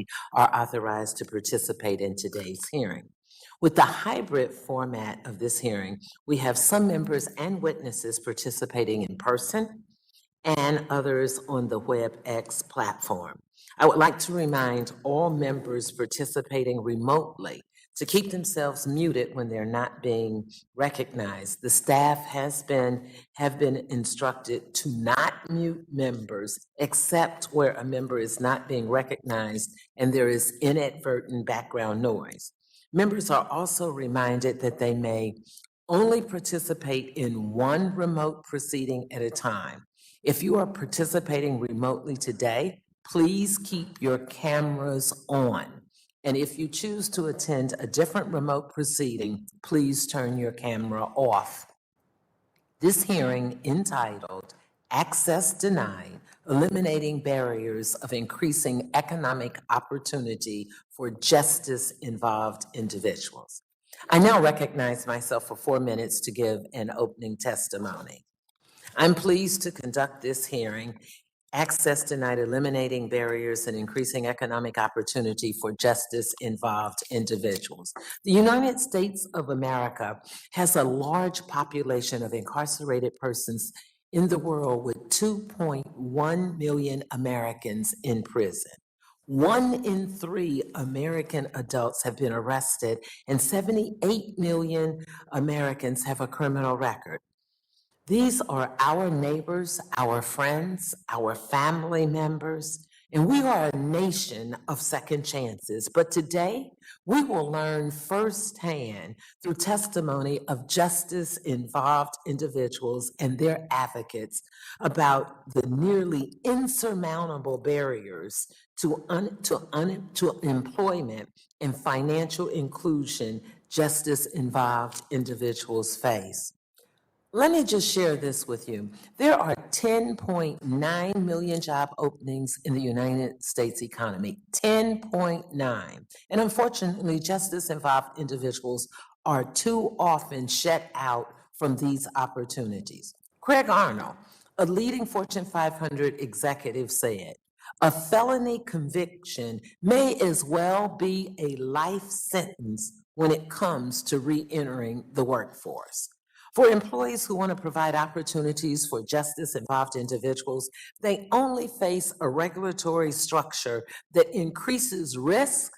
society are authorized to participate in today's hearing. With the hybrid format of this hearing, we have some members and witnesses participating in person and others on the WebEx platform. I would like to remind all members participating remotely to keep themselves muted when they're not being recognized. The staff have been instructed to not mute members except where a member is not being recognized and there is inadvertent background noise. Members are also reminded that they may only participate in one remote proceeding at a time. If you are participating remotely today, please keep your cameras on. And if you choose to attend a different remote proceeding, please turn your camera off. This hearing, entitled Access Denied, Eliminating Barriers of Increasing Economic Opportunity for Justice-Involved Individuals. I now recognize myself for 4 minutes to give an opening testimony. I'm pleased to conduct this hearing, Access Denied, Eliminating Barriers and Increasing Economic Opportunity for Justice-Involved Individuals. The United States of America has a large population of incarcerated persons in the world with 2.1 million Americans in prison. 1 in 3 American adults have been arrested, and 78 million Americans have a criminal record. These are our neighbors, our friends, our family members, and we are a nation of second chances. But today, we will learn firsthand through testimony of justice-involved individuals and their advocates about the nearly insurmountable barriers to employment and financial inclusion justice-involved individuals face. Let me just share this with you. There are 10.9 million job openings in the United States economy, 10.9. And unfortunately, justice-involved individuals are too often shut out from these opportunities. Craig Arnold, a leading Fortune 500 executive, said, "A felony conviction may as well be a life sentence when it comes to re-entering the workforce." For employees who want to provide opportunities for justice-involved individuals, they only face a regulatory structure that increases risk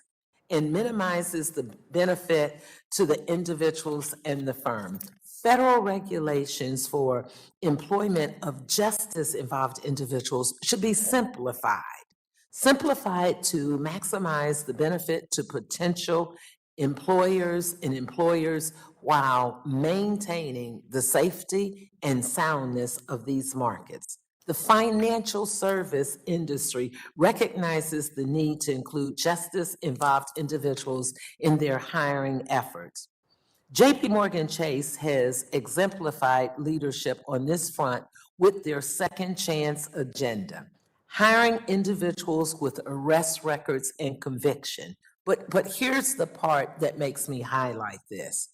and minimizes the benefit to the individuals and the firm. Federal regulations for employment of justice-involved individuals should be simplified to maximize the benefit to potential employers and employers while maintaining the safety and soundness of these markets. The financial service industry recognizes the need to include justice-involved individuals in their hiring efforts. JP Morgan Chase has exemplified leadership on this front with their second chance agenda, hiring individuals with arrest records and conviction. But here's the part that makes me highlight this.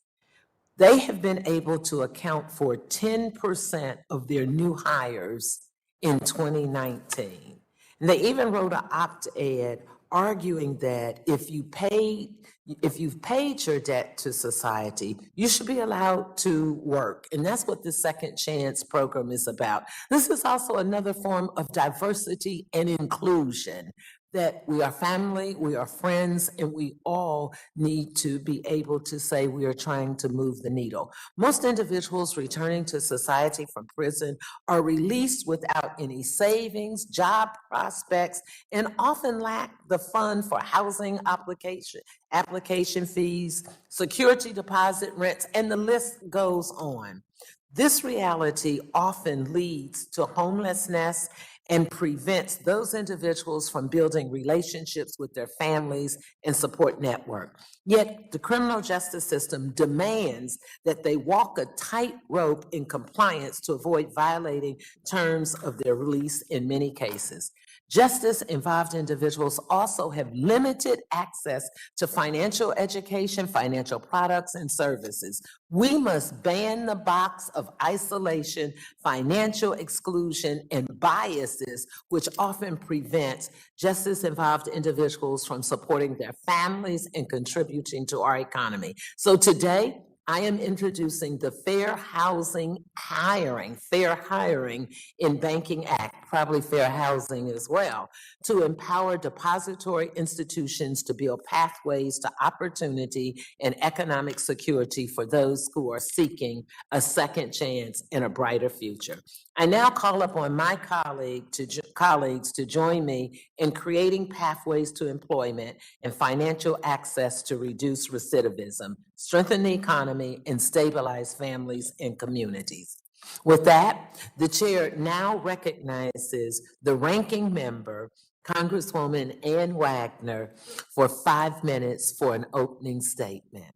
They have been able to account for 10% of their new hires in 2019. And they even wrote an op-ed arguing that if you've paid your debt to society, you should be allowed to work. And that's what the Second Chance program is about. This is also another form of diversity and inclusion, that we are family, we are friends, and we all need to be able to say we are trying to move the needle. Most individuals returning to society from prison are released without any savings, job prospects, and often lack the fund for housing application fees, security deposit rents, and the list goes on. This reality often leads to homelessness and prevents those individuals from building relationships with their families and support network. Yet the criminal justice system demands that they walk a tightrope in compliance to avoid violating terms of their release in many cases. Justice-involved individuals also have limited access to financial education, financial products, and services. We must ban the box of isolation, financial exclusion, and biases, which often prevent justice-involved individuals from supporting their families and contributing to our economy. So today, I am introducing the Fair Hiring in Banking Act, probably fair housing as well, to empower depository institutions to build pathways to opportunity and economic security for those who are seeking a second chance and a brighter future. I now call upon my colleagues to join me in creating pathways to employment and financial access to reduce recidivism, strengthen the economy, and stabilize families and communities. With that, the chair now recognizes the ranking member, Congresswoman Ann Wagner, for 5 minutes for an opening statement.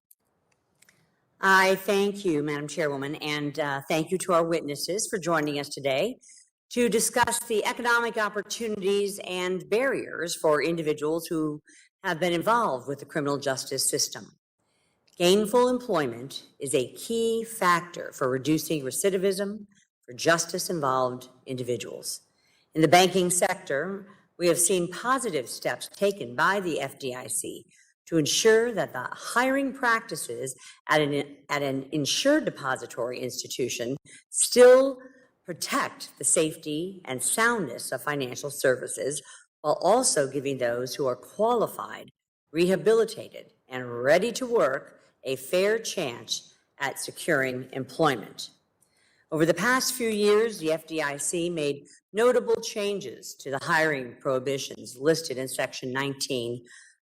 I thank you, Madam Chairwoman, and thank you to our witnesses for joining us today to discuss the economic opportunities and barriers for individuals who have been involved with the criminal justice system. Gainful employment is a key factor for reducing recidivism for justice-involved individuals. In the banking sector, we have seen positive steps taken by the FDIC to ensure that the hiring practices at an insured depository institution still protect the safety and soundness of financial services, while also giving those who are qualified, rehabilitated, and ready to work a fair chance at securing employment. Over the past few years, the FDIC made notable changes to the hiring prohibitions listed in Section 19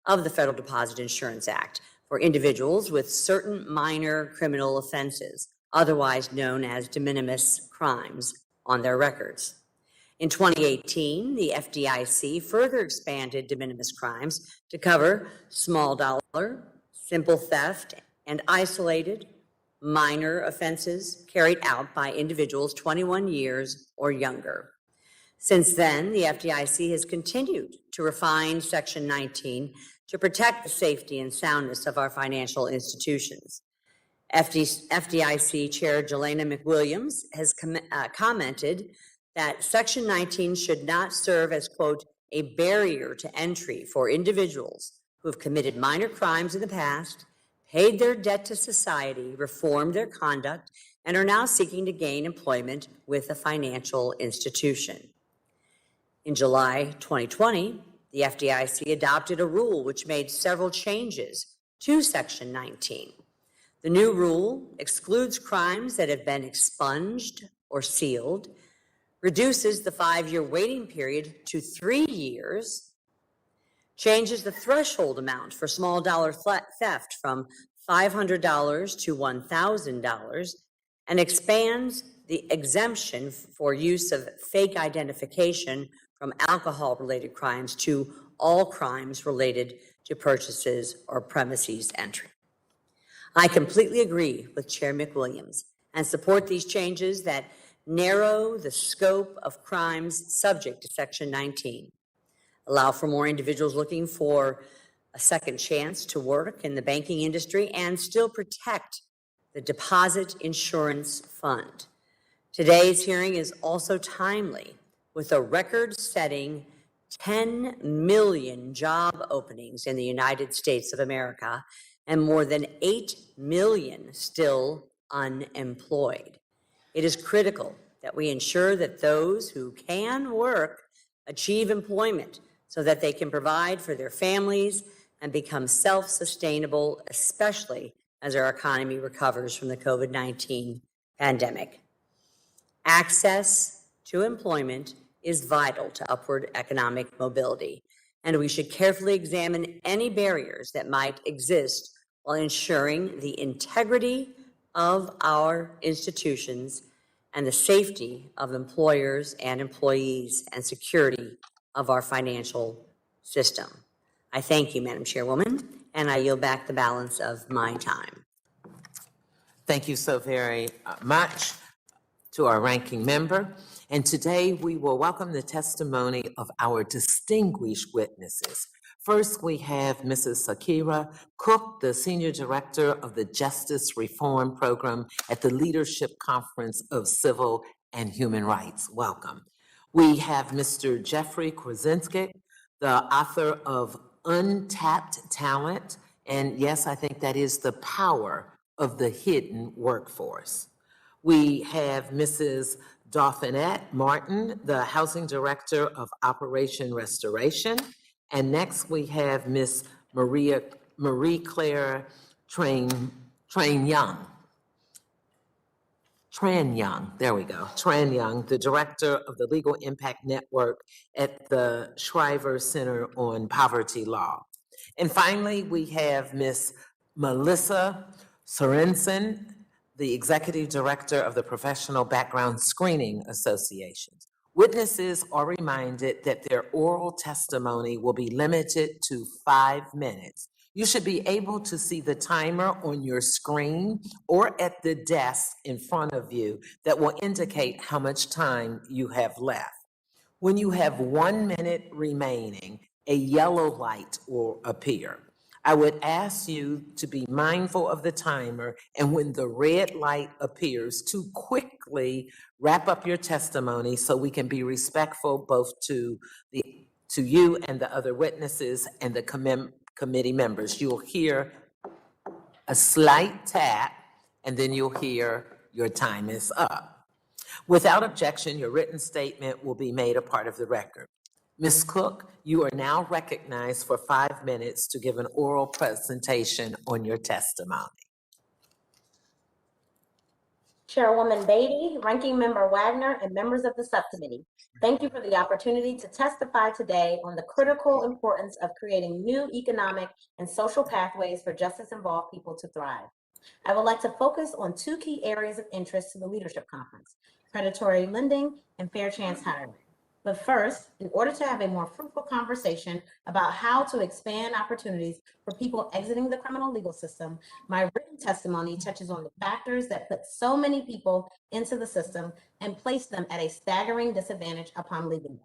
of the Federal Deposit Insurance Act for individuals with certain minor criminal offenses, otherwise known as de minimis crimes, on their records. In 2018, the FDIC further expanded de minimis crimes to cover small dollar, simple theft, and isolated minor offenses carried out by individuals 21 years or younger. Since then, the FDIC has continued to refine Section 19 to protect the safety and soundness of our financial institutions. FDIC Chair Jelena McWilliams has commented that Section 19 should not serve as, quote, a barrier to entry for individuals who have committed minor crimes in the past, paid their debt to society, reformed their conduct, and are now seeking to gain employment with a financial institution. In July 2020, the FDIC adopted a rule which made several changes to Section 19. The new rule excludes crimes that have been expunged or sealed, reduces the 5-year waiting period to 3 years, changes the threshold amount for small dollar theft from $500 to $1,000, and expands the exemption for use of fake identification from alcohol-related crimes to all crimes related to purchases or premises entry. I completely agree with Chair McWilliams and support these changes that narrow the scope of crimes subject to Section 19, allow for more individuals looking for a second chance to work in the banking industry, and still protect the Deposit Insurance Fund. Today's hearing is also timely, with a record-setting 10 million job openings in the United States of America and more than 8 million still unemployed. It is critical that we ensure that those who can work achieve employment so that they can provide for their families and become self-sustainable, especially as our economy recovers from the COVID-19 pandemic. Access to employment is vital to upward economic mobility, and we should carefully examine any barriers that might exist while ensuring the integrity of our institutions and the safety of employers and employees and security of our financial system. I thank you, Madam Chairwoman, and I yield back the balance of my time. Thank you so very much. to our ranking member. And today we will welcome the testimony of our distinguished witnesses. First, we have Mrs. Sakira Cook, the Senior Director of the Justice Reform Program at the Leadership Conference of Civil and Human Rights. Welcome. We have Mr. Jeffrey Krasinski, the author of Untapped Talent. And yes, I think that is the power of the hidden workforce. We have Mrs. Dauphinette Martin, the Housing Director of Operation Restoration. And next we have Ms. Marie Claire Tran Young, there we go, Tran Young, the Director of the Legal Impact Network at the Shriver Center on Poverty Law. And finally, we have Ms. Melissa Sorensen, the Executive Director of the Professional Background Screening Association. Witnesses are reminded that their oral testimony will be limited to 5 minutes. You should be able to see the timer on your screen or at the desk in front of you that will indicate how much time you have left. When you have 1 minute remaining, a yellow light will appear. I would ask you to be mindful of the timer, and when the red light appears, to quickly wrap up your testimony so we can be respectful both to you and the other witnesses and the committee members. You'll hear a slight tap, and then you'll hear your time is up. Without objection, your written statement will be made a part of the record. Ms. Cook, you are now recognized for 5 minutes to give an oral presentation on your testimony. Chairwoman Beatty, Ranking Member Wagner, and members of the subcommittee, thank you for the opportunity to testify today on the critical importance of creating new economic and social pathways for justice-involved people to thrive. I would like to focus on 2 key areas of interest to the Leadership Conference: predatory lending and fair chance hiring. But first, in order to have a more fruitful conversation about how to expand opportunities for people exiting the criminal legal system, my written testimony touches on the factors that put so many people into the system and place them at a staggering disadvantage upon leaving.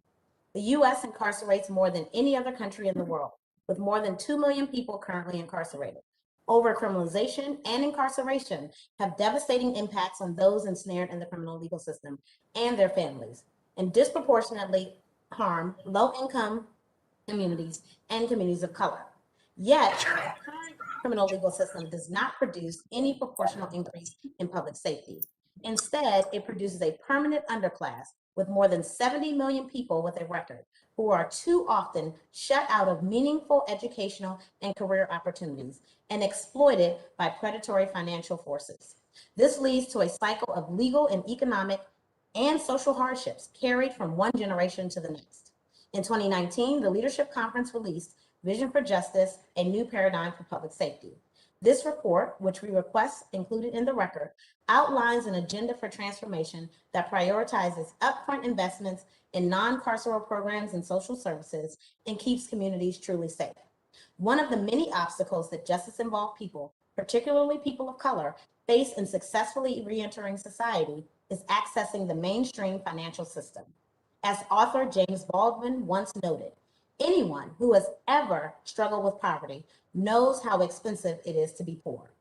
The U.S. incarcerates more than any other country in the world, with more than 2 million people currently incarcerated. Overcriminalization and incarceration have devastating impacts on those ensnared in the criminal legal system and their families, and disproportionately harm low-income communities and communities of color. Yet, the current criminal legal system does not produce any proportional increase in public safety. Instead, it produces a permanent underclass with more than 70 million people with a record who are too often shut out of meaningful educational and career opportunities and exploited by predatory financial forces. This leads to a cycle of legal and economic and social hardships carried from one generation to the next. In 2019, the Leadership Conference released Vision for Justice, a New Paradigm for Public Safety. This report, which we request included in the record, outlines an agenda for transformation that prioritizes upfront investments in non-carceral programs and social services and keeps communities truly safe. One of the many obstacles that justice-involved people, particularly people of color, face in successfully re-entering society is accessing the mainstream financial system. As author James Baldwin once noted, anyone who has ever struggled with poverty knows how expensive it is to be poor.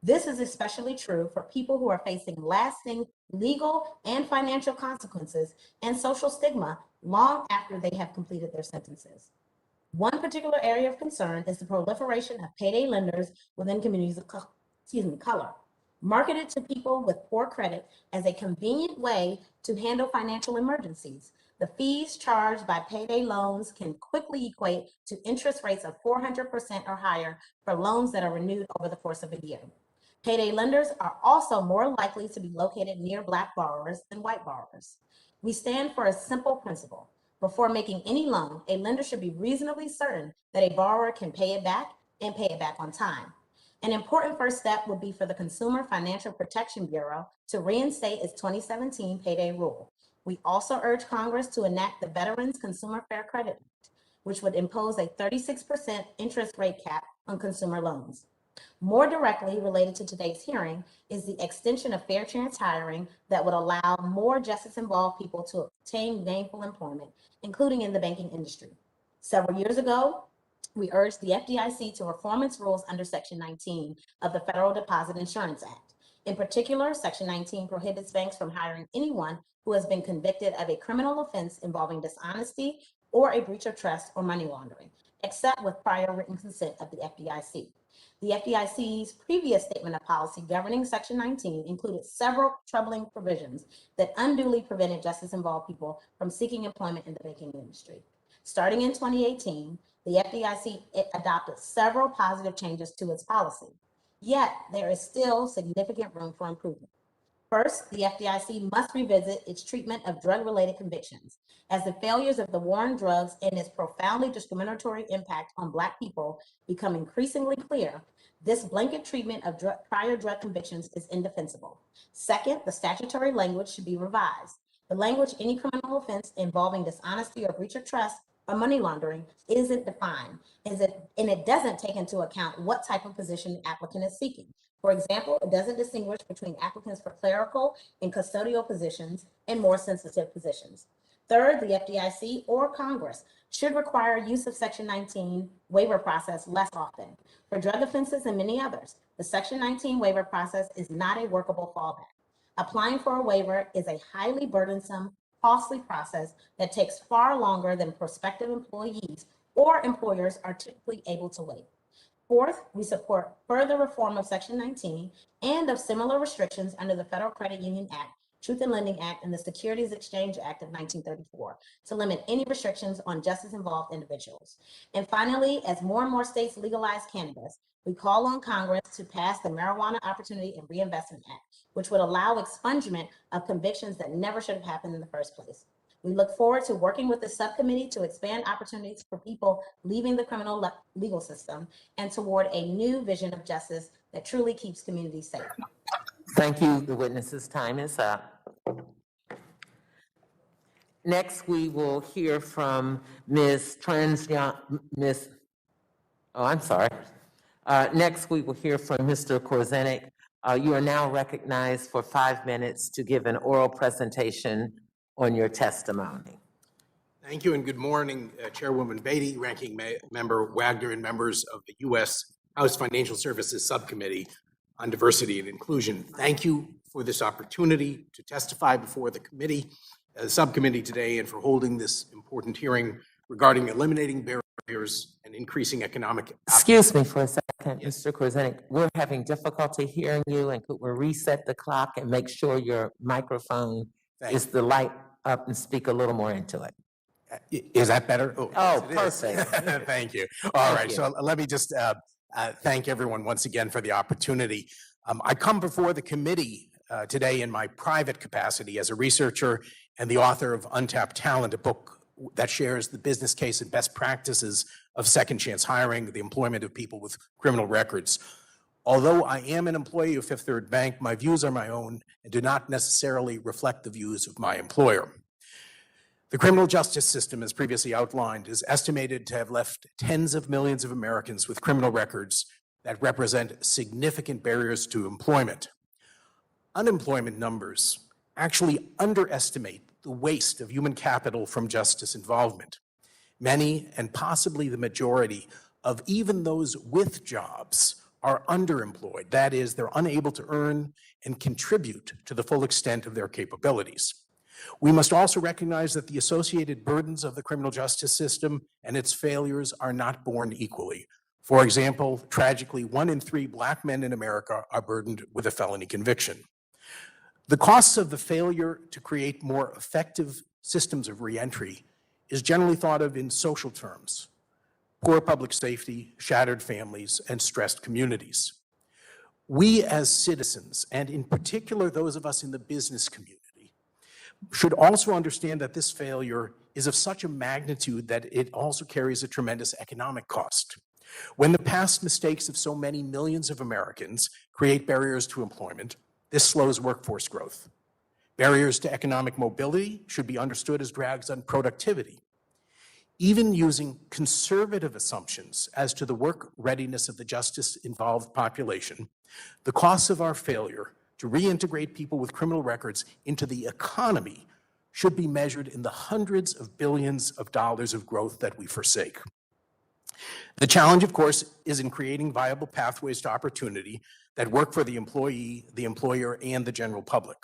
This is especially true for people who are facing lasting legal and financial consequences and social stigma long after they have completed their sentences. One particular area of concern is the proliferation of payday lenders within communities of color. Marketed to people with poor credit as a convenient way to handle financial emergencies, the fees charged by payday loans can quickly equate to interest rates of 400% or higher for loans that are renewed over the course of a year. Payday lenders are also more likely to be located near Black borrowers than white borrowers. We stand for a simple principle. Before making any loan, a lender should be reasonably certain that a borrower can pay it back and pay it back on time. An important first step would be for the Consumer Financial Protection Bureau to reinstate its 2017 payday rule. We also urge Congress to enact the Veterans Consumer Fair Credit Act, which would impose a 36% interest rate cap on consumer loans. More directly related to today's hearing is the extension of fair chance hiring that would allow more justice-involved people to obtain gainful employment, including in the banking industry. Several years ago, we urged the FDIC to reform its rules under Section 19 of the Federal Deposit Insurance Act. In particular, Section 19 prohibits banks from hiring anyone who has been convicted of a criminal offense involving dishonesty or a breach of trust or money laundering, except with prior written consent of the FDIC. The FDIC's previous statement of policy governing Section 19 included several troubling provisions that unduly prevented justice-involved people from seeking employment in the banking industry. Starting in 2018, the FDIC adopted several positive changes to its policy. Yet, there is still significant room for improvement. First, the FDIC must revisit its treatment of drug-related convictions, as the failures of the war on drugs and its profoundly discriminatory impact on Black people become increasingly clear. This blanket treatment of prior drug convictions is indefensible. Second, the statutory language should be revised. The language, any criminal offense involving dishonesty or breach of trust or money laundering, isn't defined, and it doesn't take into account what type of position the applicant is seeking. For example, it doesn't distinguish between applicants for clerical and custodial positions and more sensitive positions. Third, the FDIC or Congress should require use of Section 19 waiver process less often. For drug offenses and many others, the Section 19 waiver process is not a workable fallback. Applying for a waiver is a highly burdensome, costly process that takes far longer than prospective employees or employers are typically able to wait. Fourth, we support further reform of Section 19 and of similar restrictions under the Federal Credit Union Act, Truth in Lending Act, and the Securities Exchange Act of 1934 to limit any restrictions on justice-involved individuals. And finally, as more and more states legalize cannabis, we call on Congress to pass the Marijuana Opportunity and Reinvestment Act, which would allow expungement of convictions that never should have happened in the first place. We look forward to working with the subcommittee to expand opportunities for people leaving the criminal legal system and toward a new vision of justice that truly keeps communities safe. Thank you. The witness's time is up. Next, we will hear from Next, we will hear from Mr. Korzenik. You are now recognized for 5 minutes to give an oral presentation on your testimony. Thank you and good morning, Chairwoman Beatty, Ranking Member Wagner, and members of the U.S. House Financial Services Subcommittee on Diversity and Inclusion. Thank you for this opportunity to testify before the subcommittee today, and for holding this important hearing regarding eliminating barriers and increasing economic. Excuse me for a second, Mr. Korzenik. We're having difficulty hearing you, and could we reset the clock and make sure your microphone is the light up and speak a little more into it? Is that better? Oh, perfect. Thank you. All right, so let me just thank everyone once again for the opportunity. I come before the committee today in my private capacity as a researcher and the author of Untapped Talent, a book that shares the business case and best practices of second chance hiring, the employment of people with criminal records. Although I am an employee of Fifth Third Bank, my views are my own and do not necessarily reflect the views of my employer. The criminal justice system, as previously outlined, is estimated to have left tens of millions of Americans with criminal records that represent significant barriers to employment. Unemployment numbers actually underestimate the waste of human capital from justice involvement. Many, and possibly the majority, of even those with jobs are underemployed. That is, they're unable to earn and contribute to the full extent of their capabilities. We must also recognize that the associated burdens of the criminal justice system and its failures are not borne equally. For example, tragically, 1 in 3 Black men in America are burdened with a felony conviction. The costs of the failure to create more effective systems of reentry is generally thought of in social terms: poor public safety, shattered families, and stressed communities. We as citizens, and in particular those of us in the business community, should also understand that this failure is of such a magnitude that it also carries a tremendous economic cost. When the past mistakes of so many millions of Americans create barriers to employment, this slows workforce growth. Barriers to economic mobility should be understood as drags on productivity. Even using conservative assumptions as to the work readiness of the justice-involved population, the costs of our failure to reintegrate people with criminal records into the economy should be measured in the hundreds of billions of dollars of growth that we forsake. The challenge, of course, is in creating viable pathways to opportunity that work for the employee, the employer, and the general public.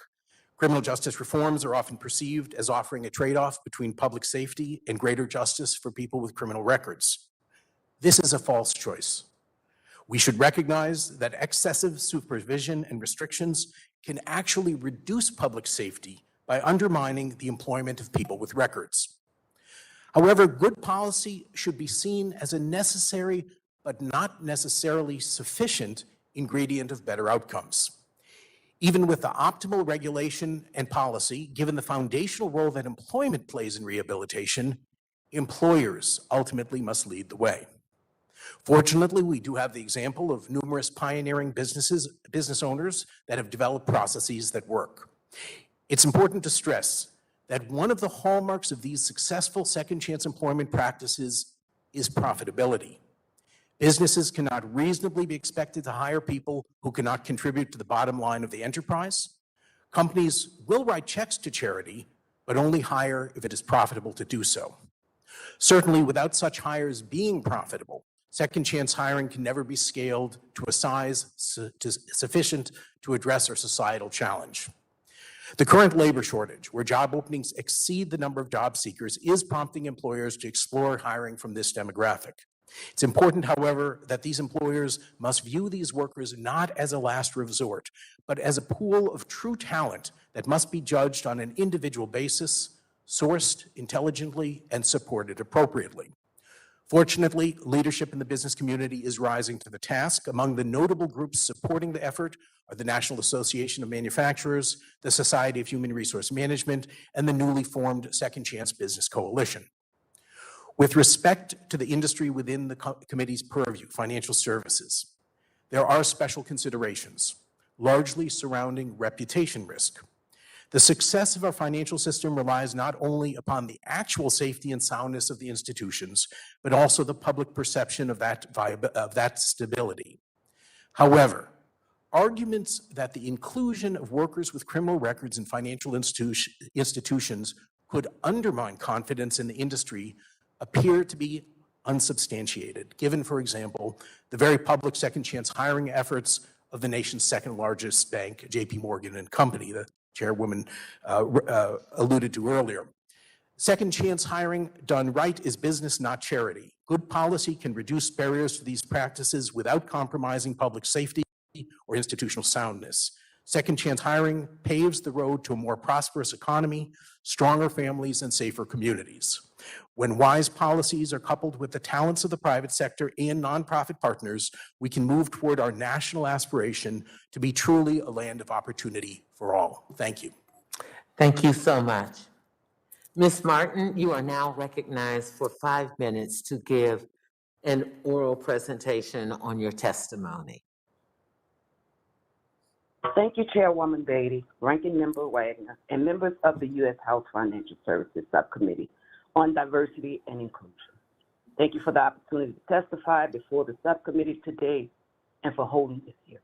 Criminal justice reforms are often perceived as offering a trade-off between public safety and greater justice for people with criminal records. This is a false choice. We should recognize that excessive supervision and restrictions can actually reduce public safety by undermining the employment of people with records. However, good policy should be seen as a necessary but not necessarily sufficient ingredient of better outcomes. Even with the optimal regulation and policy, given the foundational role that employment plays in rehabilitation, employers ultimately must lead the way. Fortunately, we do have the example of numerous pioneering business owners that have developed processes that work. It's important to stress that one of the hallmarks of these successful second chance employment practices is profitability. Businesses cannot reasonably be expected to hire people who cannot contribute to the bottom line of the enterprise. Companies will write checks to charity, but only hire if it is profitable to do so. Certainly, without such hires being profitable, second chance hiring can never be scaled to a size sufficient to address our societal challenge. The current labor shortage, where job openings exceed the number of job seekers, is prompting employers to explore hiring from this demographic. It's important, however, that these employers must view these workers not as a last resort, but as a pool of true talent that must be judged on an individual basis, sourced intelligently, and supported appropriately. Fortunately, leadership in the business community is rising to the task. Among the notable groups supporting the effort are the National Association of Manufacturers, the Society of Human Resource Management, and the newly formed Second Chance Business Coalition. With respect to the industry within the committee's purview, financial services, there are special considerations, largely surrounding reputation risk. The success of our financial system relies not only upon the actual safety and soundness of the institutions, but also the public perception of that stability. However, arguments that the inclusion of workers with criminal records in financial institutions could undermine confidence in the industry appear to be unsubstantiated, given, for example, the very public second chance hiring efforts of the nation's second largest bank, JP Morgan and Company, the chairwoman alluded to earlier. Second chance hiring done right is business, not charity. Good policy can reduce barriers to these practices without compromising public safety or institutional soundness. Second chance hiring paves the road to a more prosperous economy, stronger families, and safer communities. When wise policies are coupled with the talents of the private sector and nonprofit partners, we can move toward our national aspiration to be truly a land of opportunity for all. Thank you. Thank you so much. Ms. Martin, you are now recognized for 5 minutes to give an oral presentation on your testimony. Thank you, Chairwoman Beatty, Ranking Member Wagner, and members of the U.S. House Financial Services Subcommittee on Diversity and Inclusion. Thank you for the opportunity to testify before the subcommittee today and for holding this hearing.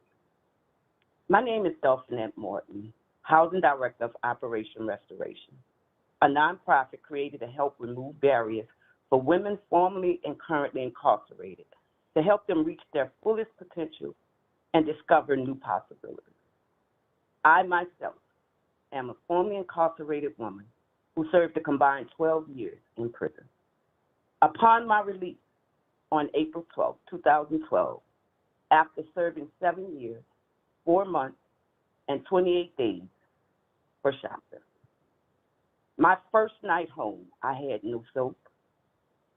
My name is Dulcinette Morton, Housing Director of Operation Restoration, a nonprofit created to help remove barriers for women formerly and currently incarcerated, to help them reach their fullest potential and discover new possibilities. I myself am a formerly incarcerated woman who served a combined 12 years in prison. Upon my release on April 12, 2012, after serving 7 years, 4 months, and 28 days for shoplifting. My first night home, I had no soap,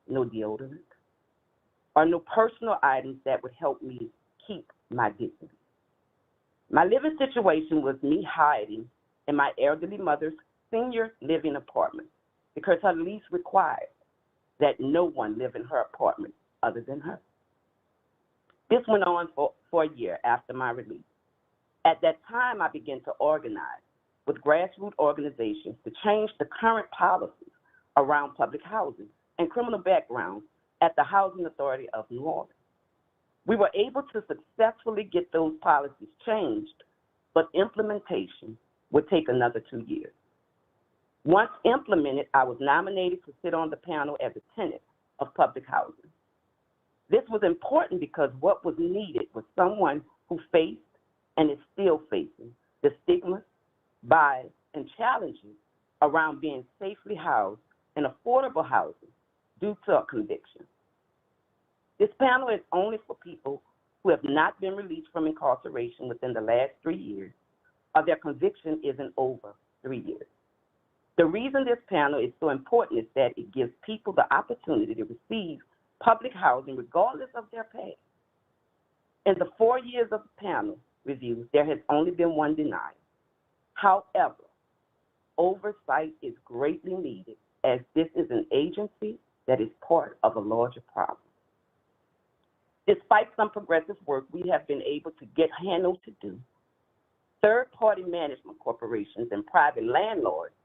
no deodorant, or no personal items that would help me keep my dignity. My living situation was me hiding in my elderly mother's senior living apartment because her lease required that no one live in her apartment other than her. This went on for a year after my release. At that time, I began to organize with grassroots organizations to change the current policies around public housing and criminal backgrounds at the Housing Authority of New Orleans. We were able to successfully get those policies changed, but implementation would take another 2 years. Once implemented, I was nominated to sit on the panel as a tenant of public housing. This was important because what was needed was someone who faced and is still facing the stigma, bias, and challenges around being safely housed in affordable housing due to a conviction. This panel is only for people who have not been released from incarceration within the last 3 years, or their conviction isn't over 3 years. The reason this panel is so important is that it gives people the opportunity to receive public housing regardless of their past. In the 4 years of the panel reviews, there has only been one denial. However, oversight is greatly needed as this is an agency that is part of a larger problem. Despite some progressive work we have been able to get handled to do, third-party management corporations and private landlords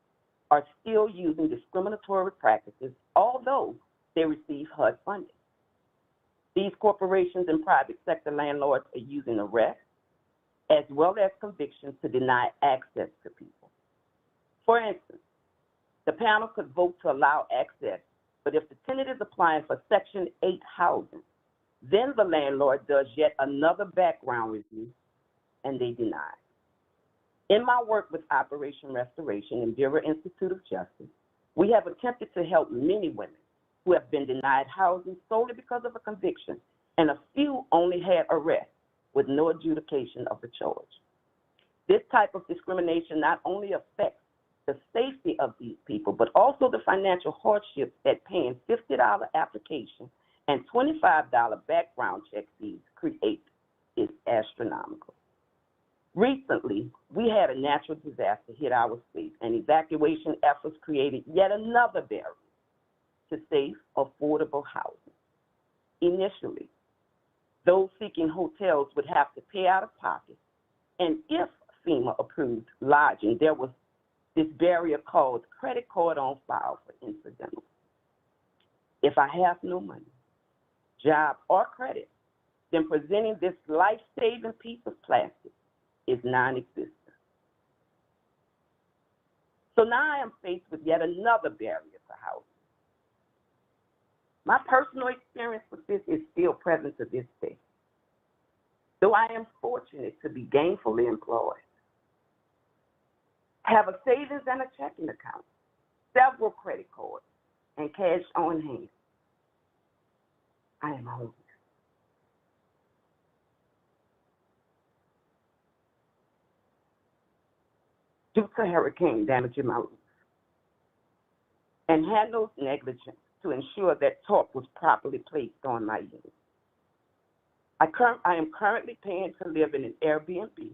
are still using discriminatory practices, although they receive HUD funding. These corporations and private sector landlords are using arrests as well as convictions to deny access to people. For instance, the panel could vote to allow access, but if the tenant is applying for Section 8 housing, then the landlord does yet another background review and they deny. In my work with Operation Restoration and Bureau Institute of Justice, we have attempted to help many women who have been denied housing solely because of a conviction, and a few only had arrest with no adjudication of the charge. This type of discrimination not only affects the safety of these people, but also the financial hardships that paying $50 application and $25 background check fees create is astronomical. Recently, we had a natural disaster hit our state, and evacuation efforts created yet another barrier to safe, affordable housing. Initially, those seeking hotels would have to pay out of pocket, and if FEMA approved lodging, there was this barrier called credit card on file for incidentals. If I have no money, job, or credit, then presenting this life-saving piece of plastic is non-existent. So now I am faced with yet another barrier to housing. My personal experience with this is still present to this day. Though I am fortunate to be gainfully employed, have a savings and a checking account, several credit cards, and cash on hand, I am homeless. Due to hurricane damage in my roof, and handled negligence to ensure that tarp was properly placed on my unit. I am currently paying to live in an Airbnb,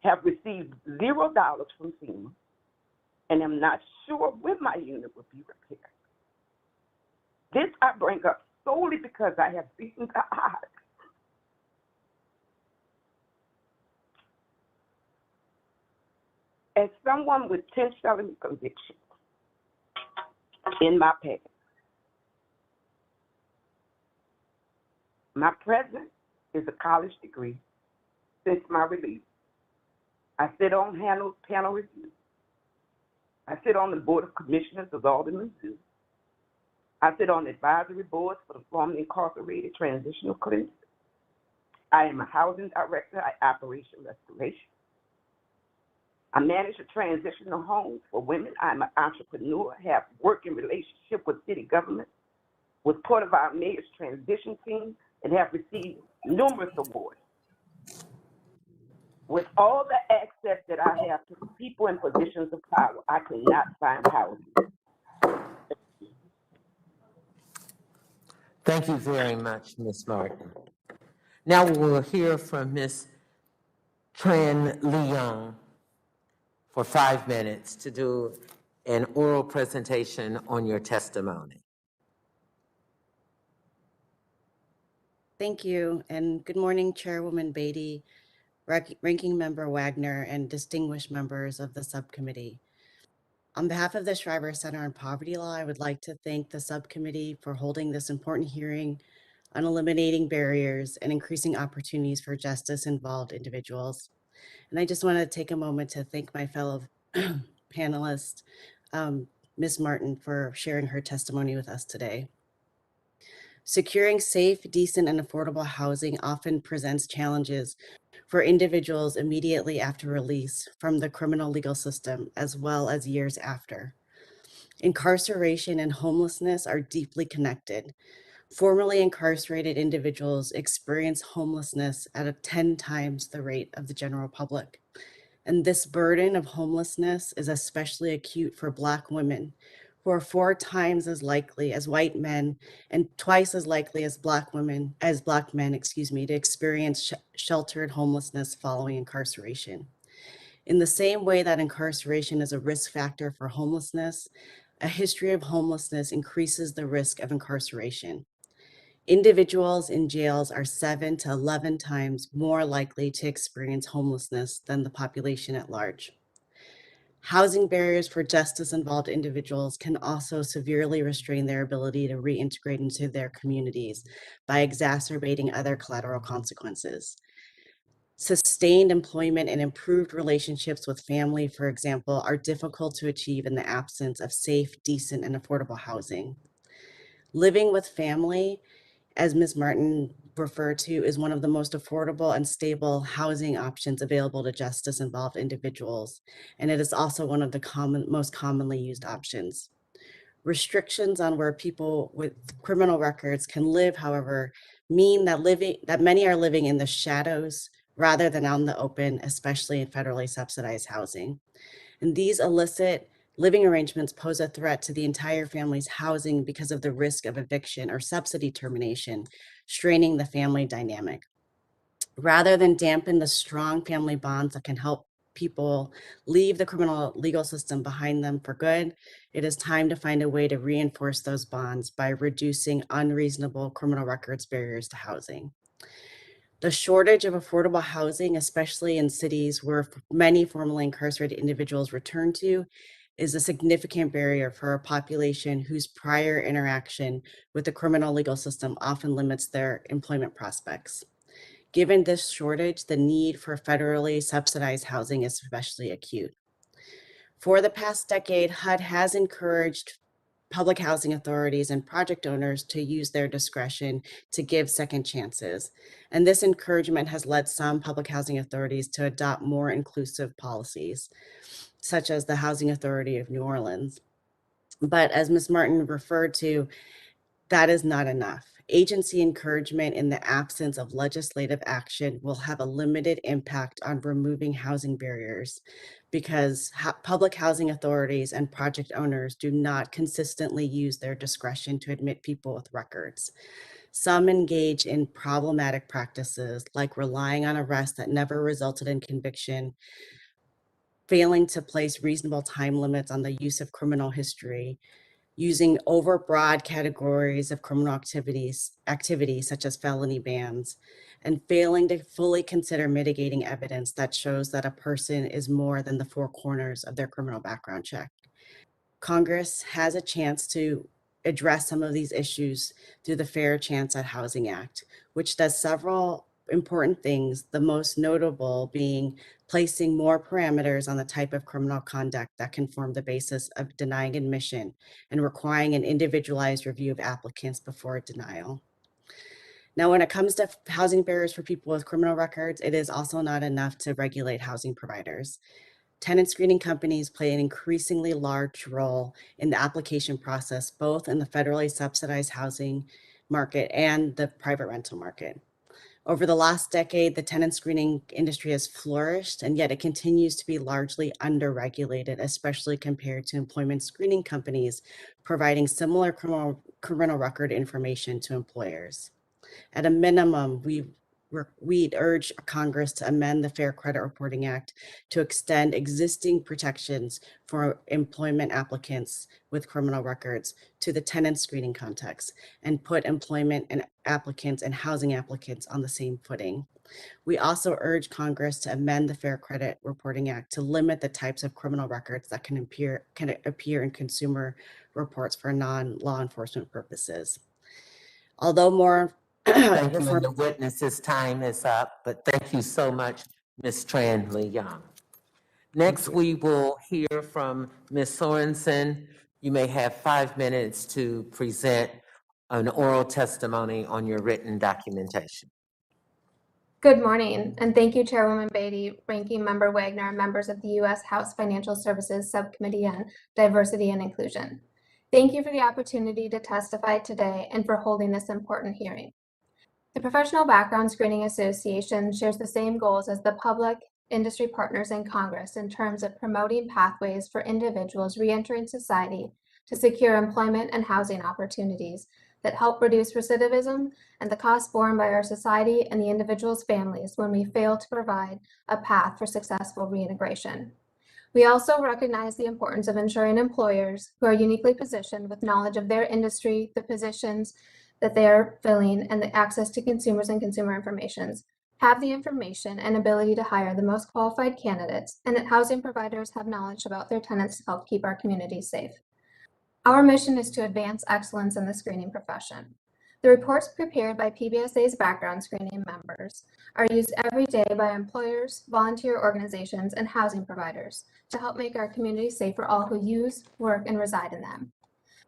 have received $0 from FEMA, and am not sure when my unit will be repaired. This I bring up solely because I have beaten the odds. As someone with 10 felony convictions in my past, my present is a college degree since my release. I sit on panel reviews. I sit on the Board of Commissioners of Alderman Zoo. I sit on advisory boards for the formerly incarcerated transitional clinics. I am a housing director at Operation Restoration. I manage a transitional home for women. I'm an entrepreneur, have working relationship with city government, was part of our mayor's transition team, and have received numerous awards. With all the access that I have to people in positions of power, I could not find housing. Thank you very much, Ms. Martin. Now we will hear from Ms. Tran Leung for 5 minutes to do an oral presentation on your testimony. Thank you, and good morning, Chairwoman Beatty, Ranking Member Wagner, and distinguished members of the subcommittee. On behalf of the Shriver Center on Poverty Law, I would like to thank the subcommittee for holding this important hearing on eliminating barriers and increasing opportunities for justice-involved individuals. And I just want to take a moment to thank my fellow panelist, Ms. Martin, for sharing her testimony with us today. Securing safe, decent, and affordable housing often presents challenges for individuals immediately after release from the criminal legal system, as well as years after. Incarceration and homelessness are deeply connected. Formerly incarcerated individuals experience homelessness at 10 times the rate of the general public. And this burden of homelessness is especially acute for Black women, who are 4 times as likely as white men and twice as likely as Black men, to experience sheltered homelessness following incarceration. In the same way that incarceration is a risk factor for homelessness, a history of homelessness increases the risk of incarceration. Individuals in jails are 7 to 11 times more likely to experience homelessness than the population at large. Housing barriers for justice-involved individuals can also severely restrain their ability to reintegrate into their communities by exacerbating other collateral consequences. Sustained employment and improved relationships with family, for example, are difficult to achieve in the absence of safe, decent, and affordable housing. Living with family, as Ms. Martin referred to, is one of the most affordable and stable housing options available to justice-involved individuals, and it is also one of the most commonly used options. Restrictions on where people with criminal records can live, however, mean that many are living in the shadows rather than out in the open, especially in federally subsidized housing. And these illicit living arrangements pose a threat to the entire family's housing because of the risk of eviction or subsidy termination, straining the family dynamic. Rather than dampen the strong family bonds that can help people leave the criminal legal system behind them for good, it is time to find a way to reinforce those bonds by reducing unreasonable criminal records barriers to housing. The shortage of affordable housing, especially in cities where many formerly incarcerated individuals return to, is a significant barrier for a population whose prior interaction with the criminal legal system often limits their employment prospects. Given this shortage, the need for federally subsidized housing is especially acute. For the past decade, HUD has encouraged public housing authorities and project owners to use their discretion to give second chances. And this encouragement has led some public housing authorities to adopt more inclusive policies, such as the Housing Authority of New Orleans. But as Ms. Martin referred to, that is not enough. Agency encouragement in the absence of legislative action will have a limited impact on removing housing barriers because public housing authorities and project owners do not consistently use their discretion to admit people with records. Some engage in problematic practices like relying on arrests that never resulted in conviction, failing to place reasonable time limits on the use of criminal history, using overbroad categories of criminal activities such as felony bans, and failing to fully consider mitigating evidence that shows that a person is more than the 4 corners of their criminal background check. Congress has a chance to address some of these issues through the Fair Chance at Housing Act, which does several important things, the most notable being placing more parameters on the type of criminal conduct that can form the basis of denying admission and requiring an individualized review of applicants before denial. Now, when it comes to housing barriers for people with criminal records, it is also not enough to regulate housing providers. Tenant screening companies play an increasingly large role in the application process, both in the federally subsidized housing market and the private rental market. Over the last decade, the tenant screening industry has flourished, and yet it continues to be largely underregulated, especially compared to employment screening companies providing similar criminal record information to employers. At a minimum, we we'd urge Congress to amend the Fair Credit Reporting Act to extend existing protections for employment applicants with criminal records to the tenant screening context and put employment and applicants and housing applicants on the same footing. We also urge Congress to amend the Fair Credit Reporting Act to limit the types of criminal records that can appear in consumer reports for non-law enforcement purposes. Although more Thank you, and the witness's time is up, but thank you so much, Ms. Tranley Young. Next, we will hear from Ms. Sorensen. You may have 5 minutes to present an oral testimony on your written documentation. Good morning, and thank you, Chairwoman Beatty, Ranking Member Wagner, and members of the U.S. House Financial Services Subcommittee on Diversity and Inclusion. Thank you for the opportunity to testify today and for holding this important hearing. The Professional Background Screening Association shares the same goals as the public, industry partners, and Congress in terms of promoting pathways for individuals reentering society to secure employment and housing opportunities that help reduce recidivism and the costs borne by our society and the individual's families when we fail to provide a path for successful reintegration. We also recognize the importance of ensuring employers who are uniquely positioned with knowledge of their industry, the positions that they are filling, and the access to consumers and consumer information have the information and ability to hire the most qualified candidates, and that housing providers have knowledge about their tenants to help keep our communities safe. Our mission is to advance excellence in the screening profession. The reports prepared by PBSA's background screening members are used every day by employers, volunteer organizations, and housing providers to help make our communities safe for all who use, work, and reside in them.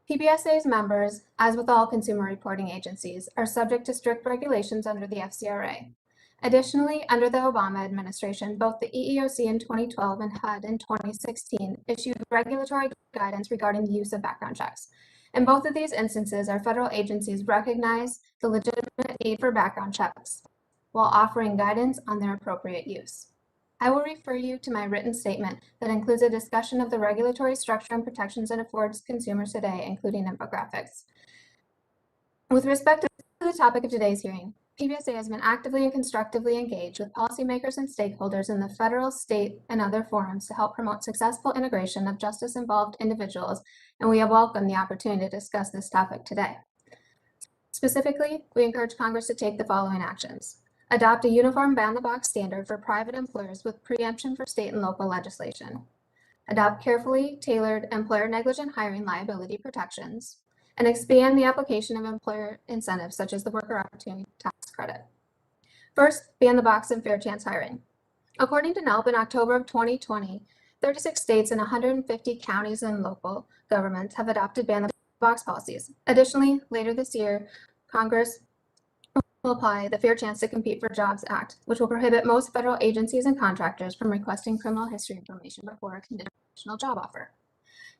PBSA's members, as with all consumer reporting agencies, are subject to strict regulations under the FCRA. Additionally, under the Obama administration, both the EEOC in 2012 and HUD in 2016 issued regulatory guidance regarding the use of background checks. In both of these instances, our federal agencies recognize the legitimate need for background checks while offering guidance on their appropriate use. I will refer you to my written statement that includes a discussion of the regulatory structure and protections it affords consumers today, including infographics. With respect to the topic of today's hearing, PBSA has been actively and constructively engaged with policymakers and stakeholders in the federal, state, and other forums to help promote successful integration of justice-involved individuals, and we have welcomed the opportunity to discuss this topic today. Specifically, we encourage Congress to take the following actions. Adopt a uniform ban-the-box standard for private employers with preemption for state and local legislation. Adopt carefully tailored employer negligent hiring liability protections, and expand the application of employer incentives such as the Worker Opportunity Tax Credit. First, ban the box and fair chance hiring. According to NELP, in October of 2020, 36 states and 150 counties and local governments have adopted ban the box policies. Additionally, later this year, Congress will apply the Fair Chance to Compete for Jobs Act, which will prohibit most federal agencies and contractors from requesting criminal history information before a conditional job offer.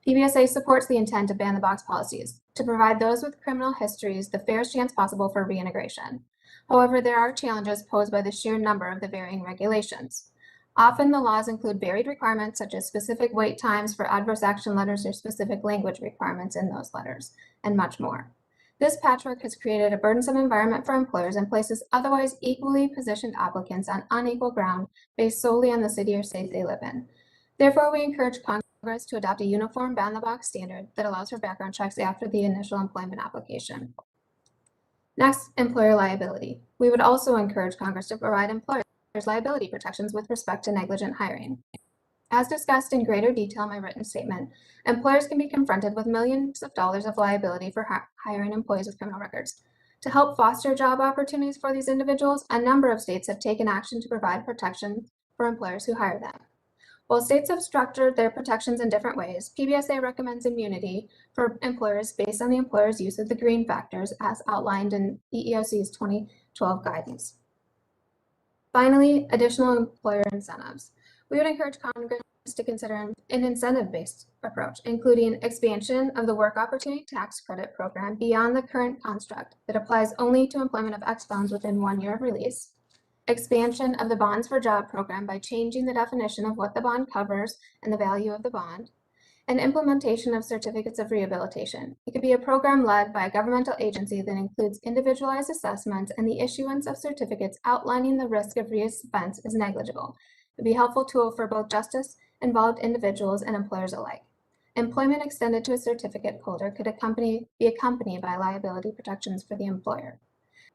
PBSA supports the intent of ban the box policies to provide those with criminal histories the fairest chance possible for reintegration. However, there are challenges posed by the sheer number of the varying regulations. Often the laws include varied requirements such as specific wait times for adverse action letters or specific language requirements in those letters, and much more. This patchwork has created a burdensome environment for employers and places otherwise equally positioned applicants on unequal ground based solely on the city or state they live in. Therefore, we encourage Congress to adopt a uniform ban-the-box standard that allows for background checks after the initial employment application. Next, employer liability. We would also encourage Congress to provide employers liability protections with respect to negligent hiring. As discussed in greater detail in my written statement, employers can be confronted with millions of dollars of liability for hiring employees with criminal records. To help foster job opportunities for these individuals, a number of states have taken action to provide protection for employers who hire them. While states have structured their protections in different ways, PBSA recommends immunity for employers based on the employer's use of the green factors as outlined in EEOC's 2012 guidance. Finally, additional employer incentives. We would encourage Congress to consider an incentive-based approach, including expansion of the Work Opportunity Tax Credit program beyond the current construct that applies only to employment of ex-felons within 1 year of release, expansion of the Bonds for Job program by changing the definition of what the bond covers and the value of the bond, and implementation of certificates of rehabilitation. It could be a program led by a governmental agency that includes individualized assessments, and the issuance of certificates outlining the risk of reoffense is negligible. It would be a helpful tool for both justice-involved individuals and employers alike. Employment extended to a certificate holder could be accompanied by liability protections for the employer.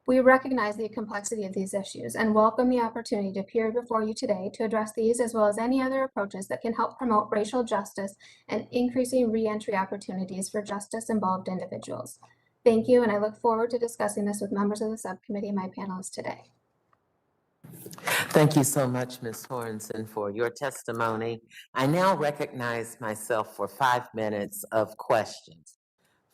We recognize the complexity of these issues and welcome the opportunity to appear before you today to address these as well as any other approaches that can help promote racial justice and increasing reentry opportunities for justice-involved individuals. Thank you, and I look forward to discussing this with members of the subcommittee and my panelists today. Thank you so much, Ms. Sorensen, for your testimony. I now recognize myself for 5 minutes of questions.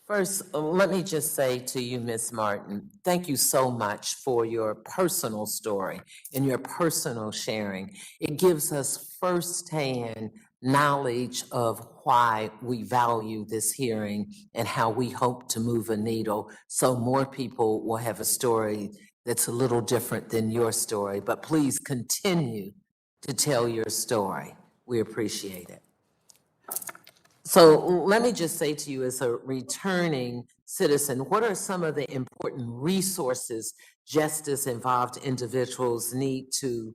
First, let me just say to you, Ms. Martin, thank you so much for your personal story and your personal sharing. It gives us firsthand knowledge of why we value this hearing and how we hope to move a needle so more people will have a story that's a little different than your story. But please continue to tell your story. We appreciate it. So let me just say to you, as a returning citizen, what are some of the important resources justice-involved individuals need to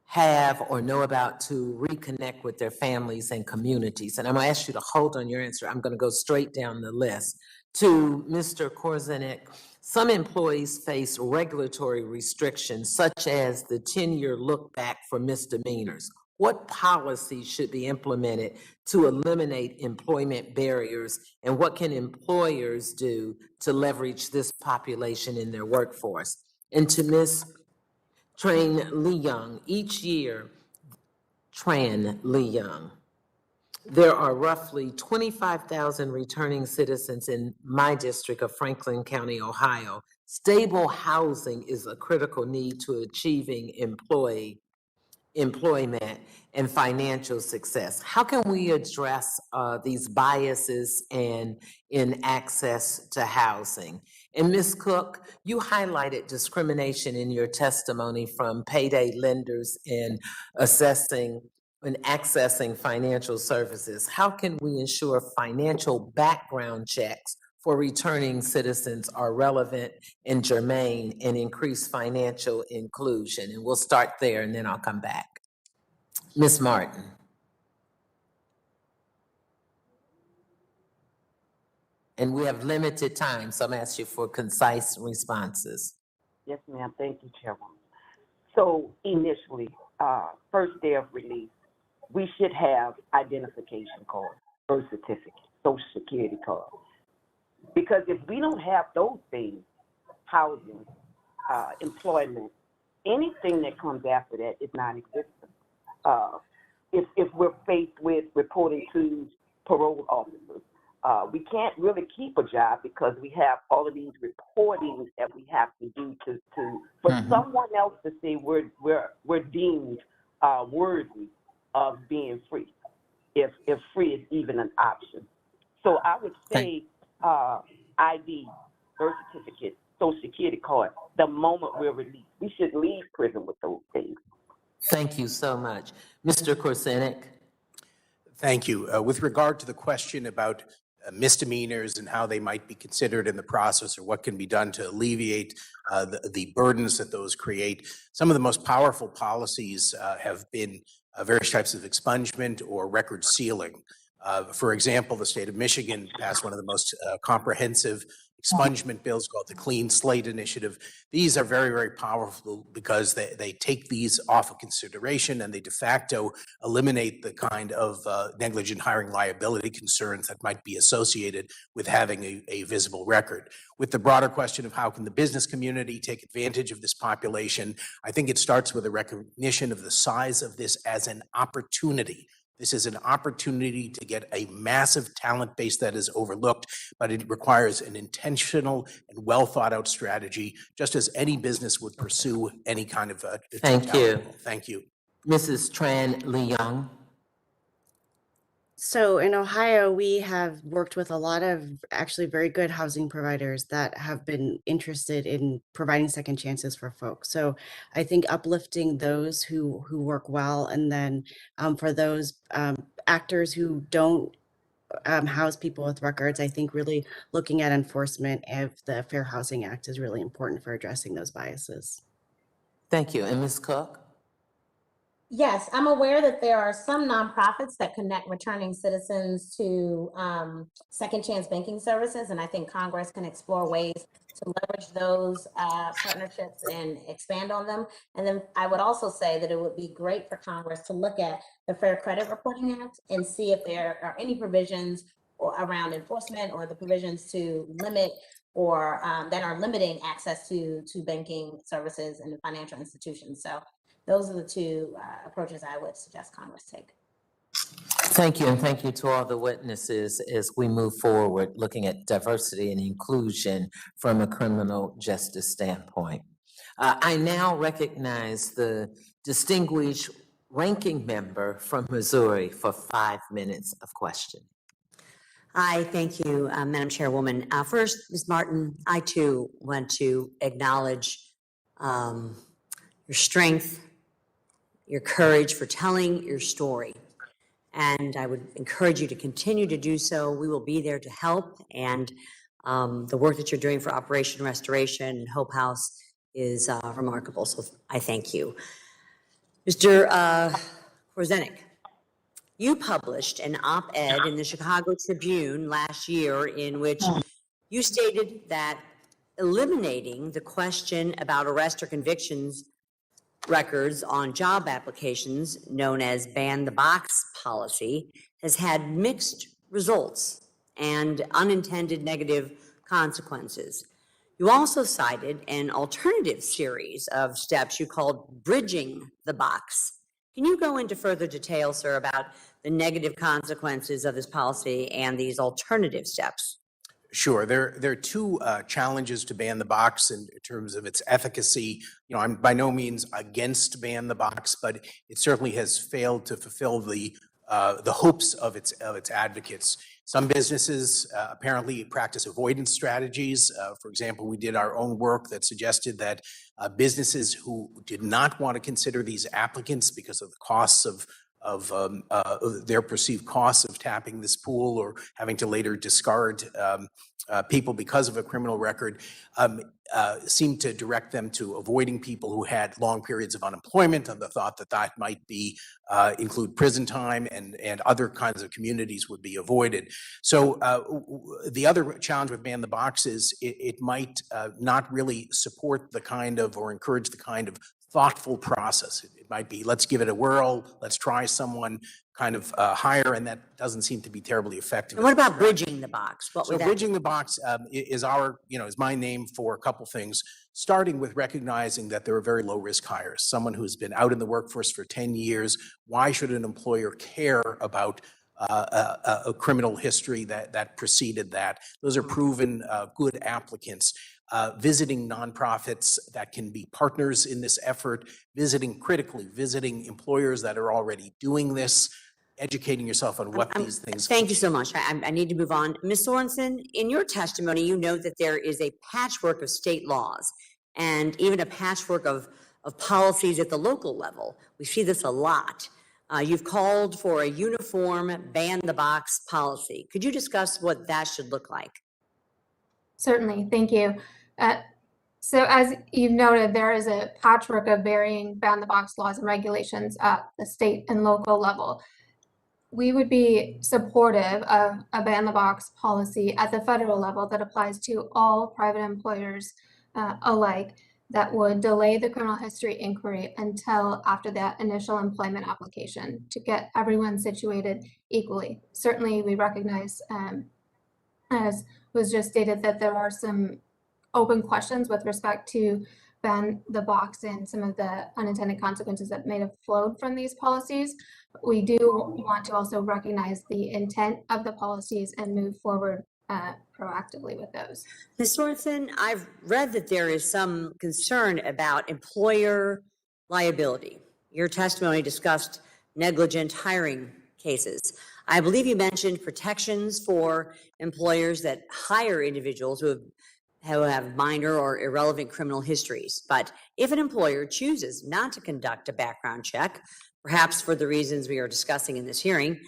have or know about to reconnect with their families and communities? And I'm going to ask you to hold on your answer. I'm going to go straight down the list. To Mr. Korzenik, some employees face regulatory restrictions, such as the 10-year look back for misdemeanors. What policies should be implemented to eliminate employment barriers, and what can employers do to leverage this population in their workforce? And to Ms. Tran Lee Young, each year, Tran Lee Young, there are roughly 25,000 returning citizens in my district of Franklin County, Ohio. Stable housing is a critical need to achieving employment and financial success. How can we address these biases and in access to housing? And Ms. Cook, you highlighted discrimination in your testimony from payday lenders in assessing and accessing financial services. How can we ensure financial background checks for returning citizens are relevant and germane and increase financial inclusion? And we'll start there and then I'll come back. Ms. Martin. And we have limited time, so I'm asking you for concise responses. Yes, ma'am. Thank you, Chairwoman. So initially, first day of release, we should have identification card, birth certificate, social security card. Because if we don't have those things, housing, employment, anything that comes after that is non-existent. If we're faced with reporting to parole officers, we can't really keep a job because we have all of these reportings that we have to do for someone else to say we're deemed worthy of being free, if free is even an option. So I would say ID, birth certificate, social security card, the moment we're released. We should leave prison with those things. Thank you so much. Mr. Korzenik. Thank you. With regard to the question about misdemeanors and how they might be considered in the process or what can be done to alleviate the burdens that those create, some of the most powerful policies have been various types of expungement or record sealing. For example, the state of Michigan passed one of the most comprehensive expungement bills called the Clean Slate Initiative. These are very, very powerful because they take these off of consideration and they de facto eliminate the kind of negligent hiring liability concerns that might be associated with having a visible record. With the broader question of how can the business community take advantage of this population, I think it starts with a recognition of the size of this as an opportunity. This is an opportunity to get a massive talent base that is overlooked, but it requires an intentional and well thought out strategy, just as any business would pursue any kind of Thank you. Thank you. Mrs. Tran Lee Young. So in Ohio, we have worked with a lot of actually very good housing providers that have been interested in providing second chances for folks. So I think uplifting those who work well, and then for those actors who don't house people with records. I think really looking at enforcement of the Fair Housing Act is really important for addressing those biases. Thank you. And Ms. Cook? Yes, I'm aware that there are some nonprofits that connect returning citizens to second chance banking services, and I think Congress can explore ways to leverage those partnerships and expand on them. And then I would also say that it would be great for Congress to look at the Fair Credit Reporting Act and see if there are any provisions around enforcement or the provisions to limit or that are limiting access to banking services and financial institutions. So those are the two approaches I would suggest Congress take. Thank you, and thank you to all the witnesses as we move forward, looking at diversity and inclusion from a criminal justice standpoint. I now recognize the distinguished ranking member from Missouri for 5 minutes of question. Hi, thank you, Madam Chairwoman. First, Ms. Martin, I too want to acknowledge your strength, your courage for telling your story. And I would encourage you to continue to do so. We will be there to help. And the work that you're doing for Operation Restoration and Hope House is remarkable. So I thank you. Mr. Korzenik, you published an op-ed in the Chicago Tribune last year in which you stated that eliminating the question about arrest or convictions records on job applications, known as ban the box policy, has had mixed results and unintended negative consequences. You also cited an alternative series of steps you called bridging the box. Can you go into further detail, sir, about the negative consequences of this policy and these alternative steps? Sure. There are two challenges to ban the box in terms of its efficacy. You know, I'm by no means against ban the box, but it certainly has failed to fulfill the hopes of its advocates. Some businesses apparently practice avoidance strategies. For example, we did our own work that suggested that businesses who did not want to consider these applicants because of the costs of their perceived costs of tapping this pool or having to later discard people because of a criminal record, seemed to direct them to avoiding people who had long periods of unemployment on the thought that that might be include prison time and other kinds of communities would be avoided. So the other challenge with ban the box is it might not really support the kind of or encourage the kind of thoughtful process. It might be, let's give it a whirl, let's try someone kind of higher, and that doesn't seem to be terribly effective. And what about bridging the box? So bridging the box is is my name for a couple things, starting with recognizing that there are very low risk hires. Someone who's been out in the workforce for 10 years, why should an employer care about a criminal history that preceded that? Those are proven good applicants. Visiting nonprofits that can be partners in this effort, visiting employers that are already doing this, educating yourself on what these things. Thank you so much. I need to move on. Ms. Sorensen, in your testimony, you note that there is a patchwork of state laws and even a patchwork of policies at the local level. We see this a lot. You've called for a uniform ban the box policy. Could you discuss what that should look like? Certainly, thank you. So as you've noted, there is a patchwork of varying ban the box laws and regulations at the state and local level. We would be supportive of a ban the box policy at the federal level that applies to all private employers alike, that would delay the criminal history inquiry until after that initial employment application to get everyone situated equally. Certainly, we recognize, as was just stated, that there are some open questions with respect to ban the box and some of the unintended consequences that may have flowed from these policies. But we do want to also recognize the intent of the policies and move forward proactively with those. Ms. Sorensen, I've read that there is some concern about employer liability. Your testimony discussed negligent hiring cases. I believe you mentioned protections for employers that hire individuals who have minor or irrelevant criminal histories. But if an employer chooses not to conduct a background check, perhaps for the reasons we are discussing in this hearing,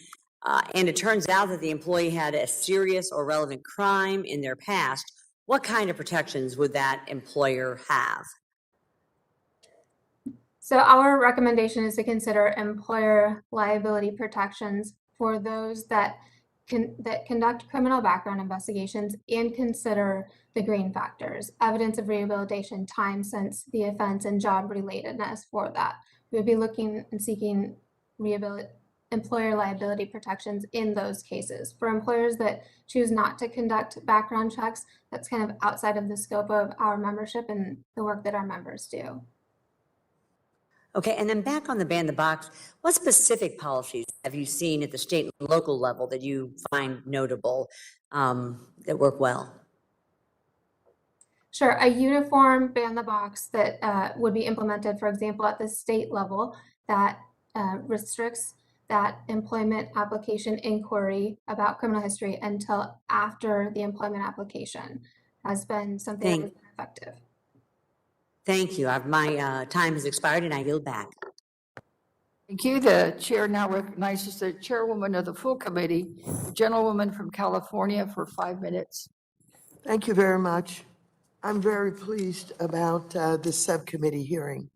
and it turns out that the employee had a serious or relevant crime in their past, what kind of protections would that employer have? So our recommendation is to consider employer liability protections for those that conduct criminal background investigations and consider the green factors, evidence of rehabilitation, time since the offense, and job relatedness for that. We would be looking and seeking employer liability protections in those cases. For employers that choose not to conduct background checks, that's kind of outside of the scope of our membership and the work that our members do. Okay, and then back on the ban the box, what specific policies have you seen at the state and local level that you find notable, that work well? Sure, a uniform ban the box that would be implemented, for example, at the state level that restricts that employment application inquiry about criminal history until after the employment application has been something that has been effective. Thank you. My time has expired and I yield back. Thank you. The chair now recognizes the chairwoman of the full committee, the gentlewoman from California, for 5 minutes. Thank you very much. I'm very pleased about this subcommittee hearing.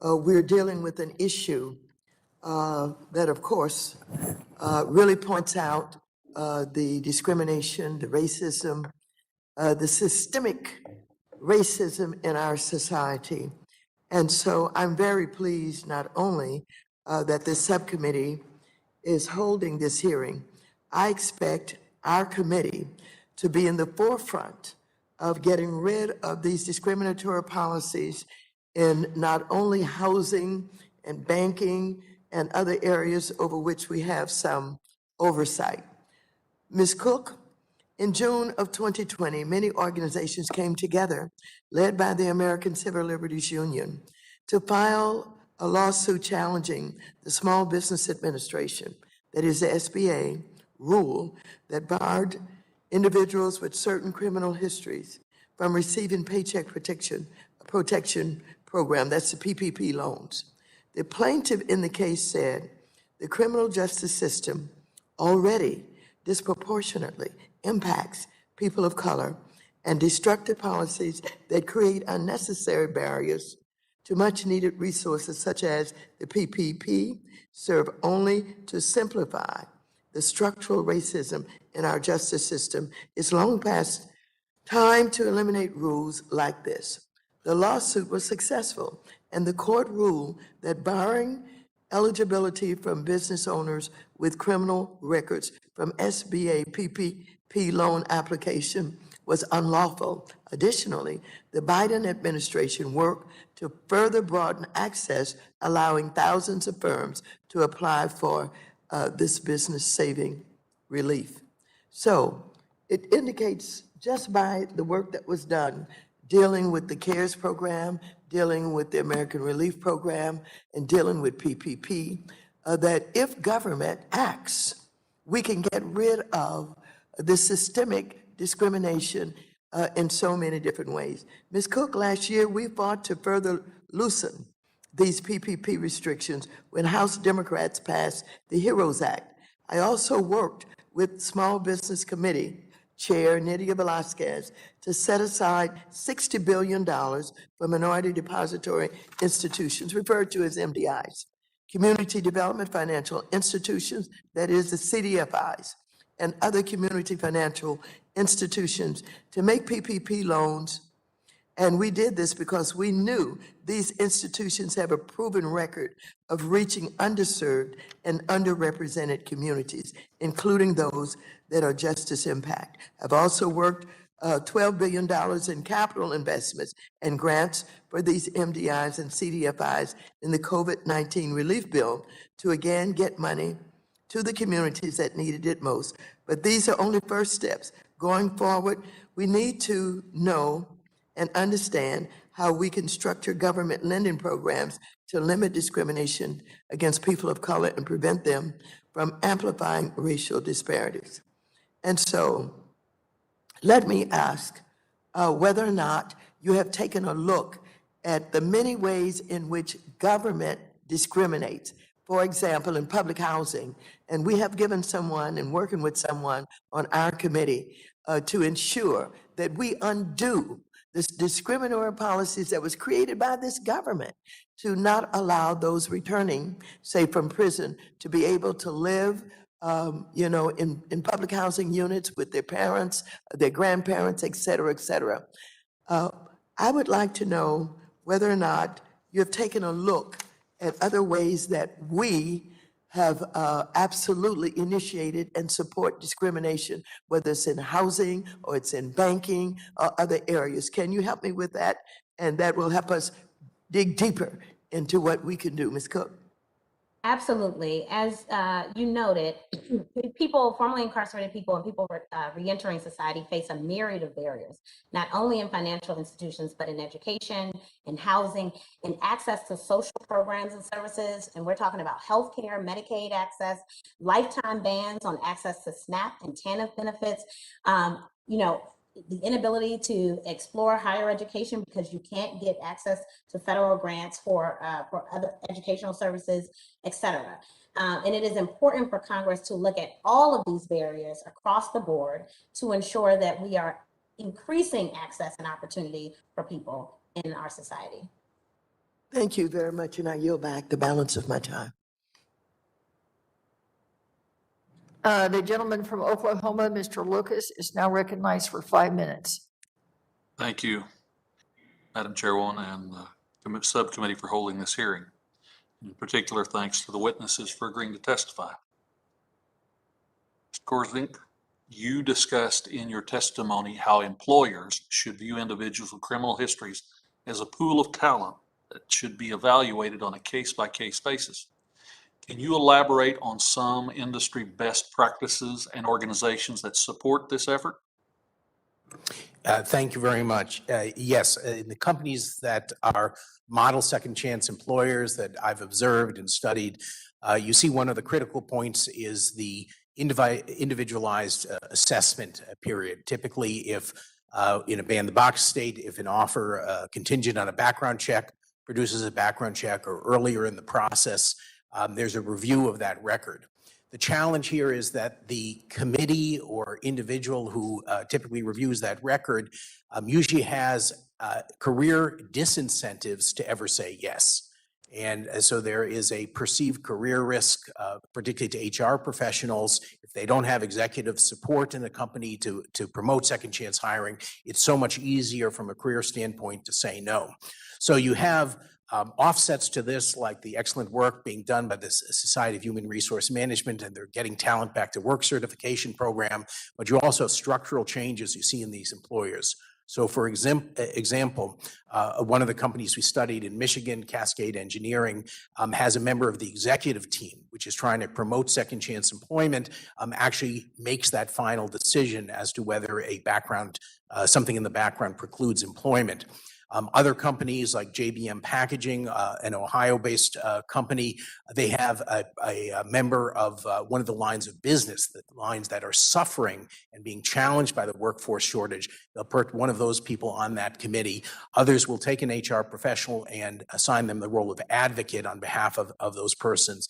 We're dealing with an issue that, of course, really points out the discrimination, the racism, the systemic racism in our society. And so I'm very pleased not only that this subcommittee is holding this hearing. I expect our committee to be in the forefront of getting rid of these discriminatory policies in not only housing and banking and other areas over which we have some oversight. Ms. Cook, in June of 2020, many organizations came together, led by the American Civil Liberties Union, to file a lawsuit challenging the Small Business Administration, that is the SBA, rule that barred individuals with certain criminal histories from receiving Paycheck Protection Program, that's the PPP loans. The plaintiff in the case said the criminal justice system already disproportionately impacts people of color, and destructive policies that create unnecessary barriers to much needed resources such as the PPP serve only to simplify the structural racism in our justice system. It's long past time to eliminate rules like this. The lawsuit was successful, and the court ruled that barring eligibility from business owners with criminal records from SBA PPP loan application was unlawful. Additionally, the Biden administration worked to further broaden access, allowing thousands of firms to apply for this business saving relief. So it indicates just by the work that was done, dealing with the CARES program, dealing with the American Relief Program, and dealing with PPP, that if government acts, we can get rid of the systemic discrimination in so many different ways. Ms. Cook, last year we fought to further loosen these PPP restrictions when House Democrats passed the HEROES Act. I also worked with Small Business Committee Chair Nydia Velasquez to set aside $60 billion for minority depository institutions, referred to as MDIs, community development financial institutions, that is the CDFIs, and other community financial institutions to make PPP loans. And we did this because we knew these institutions have a proven record of reaching underserved and underrepresented communities, including those that are justice impact. I've also worked $12 billion in capital investments and grants for these MDIs and CDFIs in the COVID-19 relief bill to again get money to the communities that needed it most. But these are only first steps. Going forward, we need to know and understand how we can structure government lending programs to limit discrimination against people of color and prevent them from amplifying racial disparities. And so let me ask whether or not you have taken a look at the many ways in which government discriminates for example, in public housing, and we have given someone and working with someone on our committee to ensure that we undo this discriminatory policies that was created by this government to not allow those returning, say, from prison, to be able to live, in public housing units with their parents, their grandparents, et cetera, et cetera. I would like to know whether or not you've taken a look at other ways that we have absolutely initiated and support discrimination, whether it's in housing or it's in banking or other areas. Can you help me with that? And that will help us dig deeper into what we can do. Ms. Cook? Absolutely. As you noted, people, formerly incarcerated people and people reentering society face a myriad of barriers, not only in financial institutions, but in education, in housing, in access to social programs and services. And we're talking about healthcare, Medicaid access, lifetime bans on access to SNAP and TANF benefits, the inability to explore higher education because you can't get access to federal grants for other educational services, et cetera. And it is important for Congress to look at all of these barriers across the board to ensure that we are increasing access and opportunity for people in our society. Thank you very much, and I yield back the balance of my time. The gentleman from Oklahoma, Mr. Lucas, is now recognized for 5 minutes. Thank you, Madam Chairwoman, and the subcommittee for holding this hearing. In particular, thanks to the witnesses for agreeing to testify. Mr. Korsvink, you discussed in your testimony how employers should view individuals with criminal histories as a pool of talent that should be evaluated on a case-by-case basis. Can you elaborate on some industry best practices and organizations that support this effort? Thank you very much. Yes, in the companies that are model second chance employers that I've observed and studied, you see one of the critical points is the individualized assessment period. Typically, if in a ban-the-box state, if an offer contingent on a background check produces a background check, or earlier in the process, there's a review of that record. The challenge here is that the committee or individual who typically reviews that record usually has career disincentives to ever say yes. And so there is a perceived career risk, particularly to HR professionals. If they don't have executive support in the company to promote second chance hiring, it's so much easier from a career standpoint to say no. So you have offsets to this, like the excellent work being done by the Society of Human Resource Management and their Getting Talent Back to Work certification program, but you also have structural changes you see in these employers. So for example, one of the companies we studied in Michigan, Cascade Engineering, has a member of the executive team, which is trying to promote second chance employment, actually makes that final decision as to whether a background, something in the background precludes employment. Other companies like JBM Packaging, an Ohio-based company, they have a member of one of the lines of business, the lines that are suffering and being challenged by the workforce shortage. They'll put one of those people on that committee. Others will take an HR professional and assign them the role of advocate on behalf of those persons.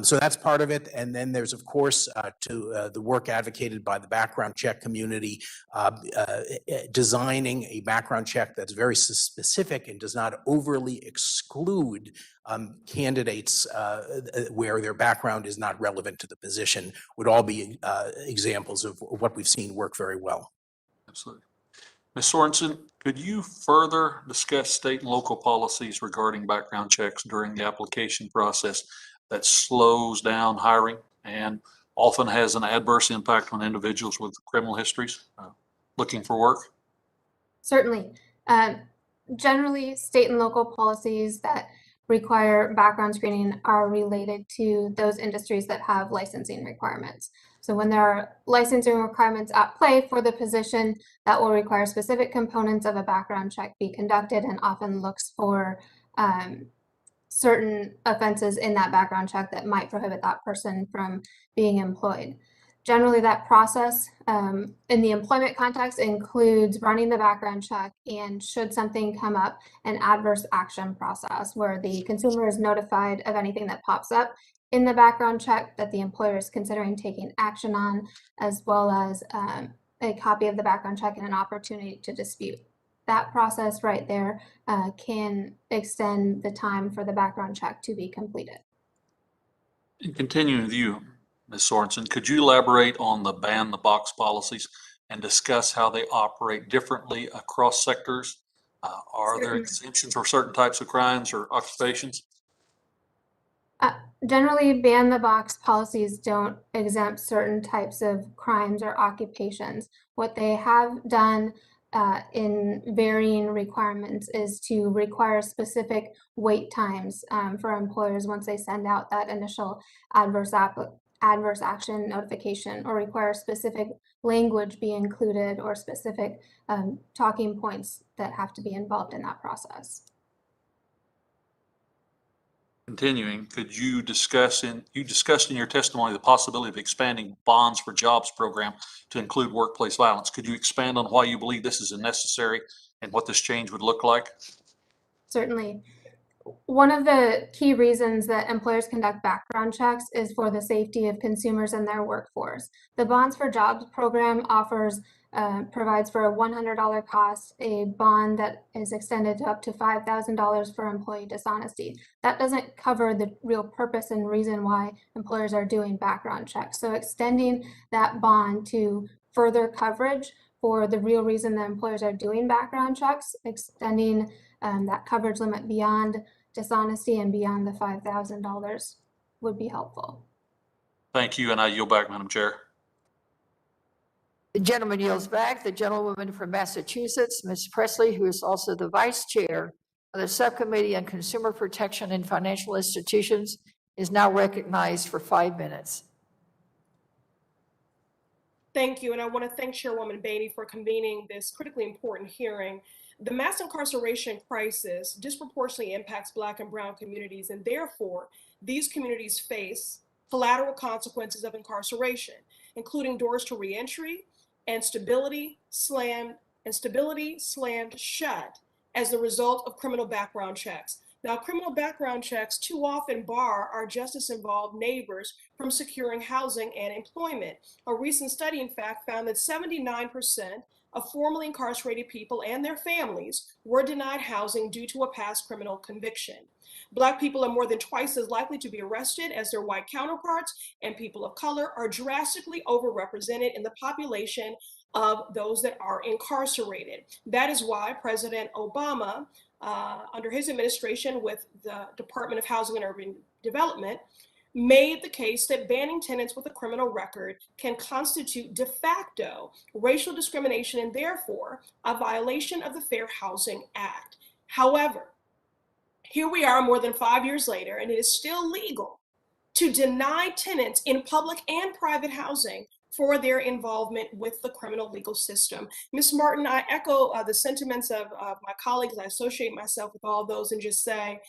So that's part of it. And then there's, of course, the work advocated by the background check community, designing a background check that's very specific and does not overly exclude candidates where their background is not relevant to the position, would all be examples of what we've seen work very well. Absolutely. Ms. Sorensen, could you further discuss state and local policies regarding background checks during the application process that slows down hiring and often has an adverse impact on individuals with criminal histories looking for work? Certainly. Generally, state and local policies that require background screening are related to those industries that have licensing requirements. So when there are licensing requirements at play for the position, that will require specific components of a background check be conducted, and often looks for certain offenses in that background check that might prohibit that person from being employed. Generally, that process in the employment context includes running the background check and, should something come up, an adverse action process where the consumer is notified of anything that pops up in the background check that the employer is considering taking action on, as well as a copy of the background check and an opportunity to dispute. That process right there can extend the time for the background check to be completed. And continuing with you, Ms. Sorensen, could you elaborate on the ban the box policies and discuss how they operate differently across sectors? Are there exemptions for certain types of crimes or occupations? Generally, ban the box policies don't exempt certain types of crimes or occupations. What they have done in varying requirements is to require specific wait times for employers once they send out that initial adverse action notification, or require specific language be included, or specific talking points that have to be involved in that process. Continuing, could you discuss you discussed in your testimony the possibility of expanding Bonds for Jobs program to include workplace violence. Could you expand on why you believe this is necessary and what this change would look like? Certainly. One of the key reasons that employers conduct background checks is for the safety of consumers and their workforce. The Bonds for Jobs program provides for a $100 cost, a bond that is extended to up to $5,000 for employee dishonesty. That doesn't cover the real purpose and reason why employers are doing background checks. So extending that bond to further coverage for the real reason that employers are doing background checks, extending that coverage limit beyond dishonesty and beyond the $5,000 would be helpful. Thank you, and I yield back, Madam Chair. The gentleman yields back. The gentlewoman from Massachusetts, Ms. Presley, who is also the vice chair of the Subcommittee on Consumer Protection and Financial Institutions, is now recognized for 5 minutes. Thank you, and I want to thank Chairwoman Beatty for convening this critically important hearing. The mass incarceration crisis disproportionately impacts Black and Brown communities, and therefore these communities face collateral consequences of incarceration, including doors to reentry and stability slammed shut as the result of criminal background checks. Now, criminal background checks too often bar our justice-involved neighbors from securing housing and employment. A recent study, in fact, found that 79% of formerly incarcerated people and their families were denied housing due to a past criminal conviction. Black people are more than twice as likely to be arrested as their white counterparts, and people of color are drastically overrepresented in the population of those that are incarcerated. That is why President Obama, under his administration with the Department of Housing and Urban Development, made the case that banning tenants with a criminal record can constitute de facto racial discrimination and therefore a violation of the Fair Housing Act. However, here we are more than 5 years later, and it is still legal to deny tenants in public and private housing for their involvement with the criminal legal system. Ms. Martin, I echo the sentiments of my colleagues. I associate myself with all those and just say,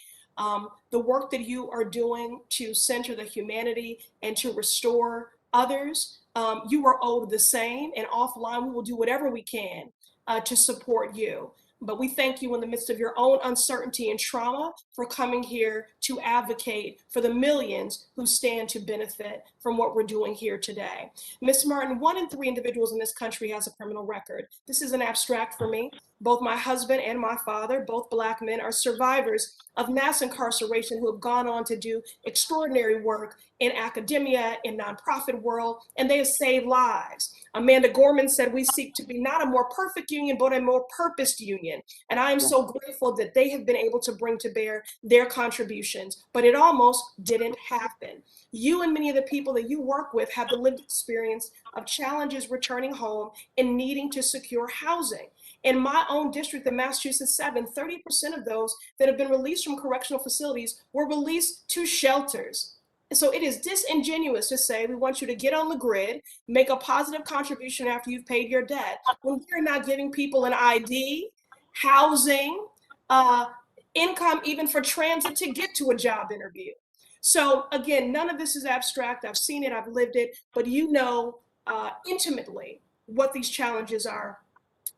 the work that you are doing to center the humanity and to restore others, you are owed the same, and offline we will do whatever we can to support you. But we thank you in the midst of your own uncertainty and trauma for coming here to advocate for the millions who stand to benefit from what we're doing here today. Ms. Martin, 1 in 3 individuals in this country has a criminal record. This isn't abstract for me. Both my husband and my father, both Black men, are survivors of mass incarceration who have gone on to do extraordinary work in academia, in nonprofit world, and they have saved lives. Amanda Gorman said, we seek to be not a more perfect union, but a more purposed union. And I am so grateful that they have been able to bring to bear their contributions, but it almost didn't happen. You and many of the people that you work with have the lived experience of challenges returning home and needing to secure housing. In my own district, the Massachusetts 7, 30% of those that have been released from correctional facilities were released to shelters. And so it is disingenuous to say we want you to get on the grid, make a positive contribution after you've paid your debt, when we're not giving people an ID, housing, income, even for transit to get to a job interview. So again, none of this is abstract. I've seen it, I've lived it, but you know intimately what these challenges are.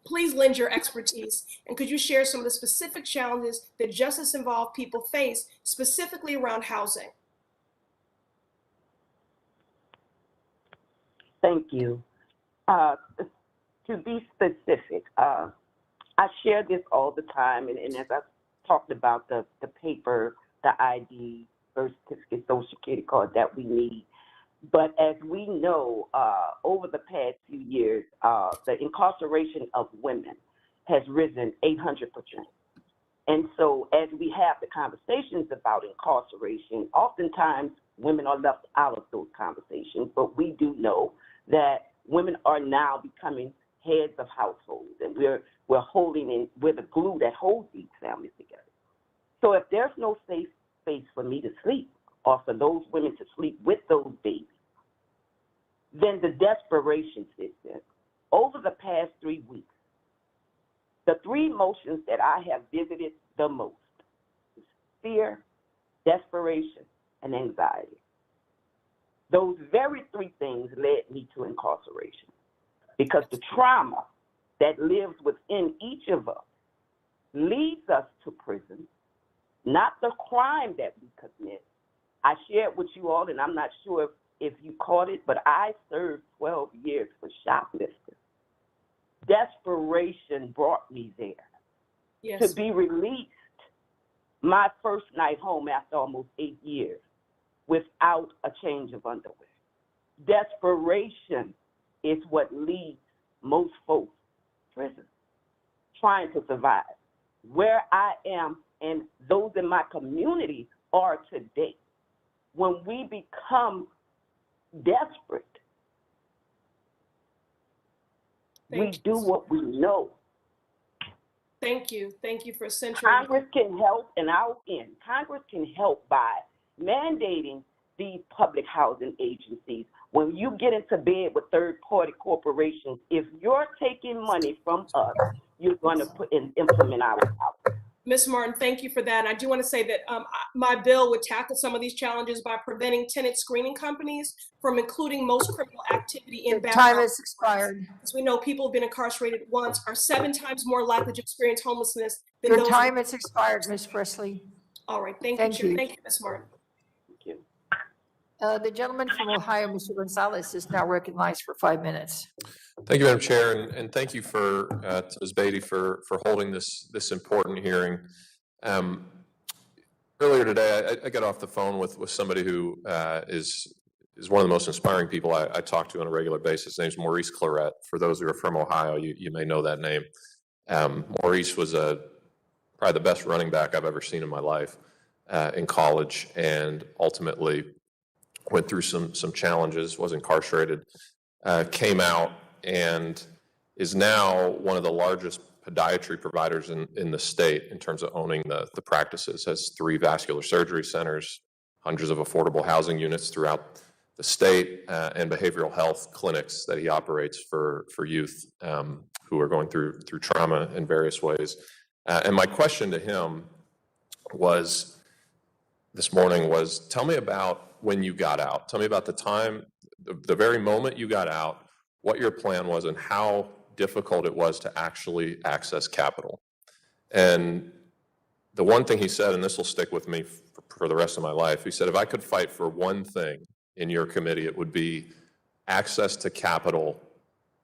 Please lend your expertise, and could you share some of the specific challenges that justice-involved people face, specifically around housing? Thank you. To be specific, I share this all the time, and as I talked about the paper, the ID, birth certificate, social security card that we need. But as we know, over the past few years, the incarceration of women has risen 800%. And so as we have the conversations about incarceration, oftentimes women are left out of those conversations, but we do know that women are now becoming heads of households, and we're the glue that holds these families together. So if there's no safe space for me to sleep, or for those women to sleep with those babies, then the desperation sits in. Over the past 3 weeks, the three emotions that I have visited the most is fear, desperation, and anxiety. Those very three things led me to incarceration, because the trauma that lives within each of us leads us to prison, not the crime that we commit. I shared with you all, and I'm not sure if you caught it, but I served 12 years for shoplifting. Desperation brought me there. Yes. To be released my first night home after almost 8 years without a change of underwear. Desperation is what leads most folks to prison, trying to survive. Where I am and those in my community are today, when we become desperate, we do what we know. Thank you. Thank you for centering. Congress can help, and I'll end. Congress can help by mandating these public housing agencies. When you get into bed with third-party corporations, if you're taking money from us, you're going to implement our policy. Ms. Martin, thank you for that. And I do want to say that my bill would tackle some of these challenges by preventing tenant screening companies from including most criminal activity in background. Time has expired. As we know, people who've been incarcerated once are 7 times more likely to experience homelessness than Your those. time has expired, Ms. Presley. All right, thank Thank you, Chair. you. Thank you, Ms. Martin. Thank you. The gentleman from Ohio, Mr. Gonzalez, is now recognized for 5 minutes. Thank you, Madam Chair, and thank you for to Ms. Beatty for holding this important hearing. Earlier today, I got off the phone with somebody who is one of the most inspiring people I talk to on a regular basis. His name's Maurice Claret. For those who are from Ohio, you may know that name. Maurice was probably the best running back I've ever seen in my life in college, and ultimately went through some challenges, was incarcerated, came out, and is now one of the largest podiatry providers in the state in terms of owning the practices. Has 3 vascular surgery centers, hundreds of affordable housing units throughout the state, and behavioral health clinics that he operates for youth who are going through trauma in various ways. And my question to him this morning was, tell me about when you got out. Tell me about the time, the very moment you got out, what your plan was, and how difficult it was to actually access capital. And the one thing he said, and this will stick with me for the rest of my life, he said, if I could fight for one thing in your committee, it would be access to capital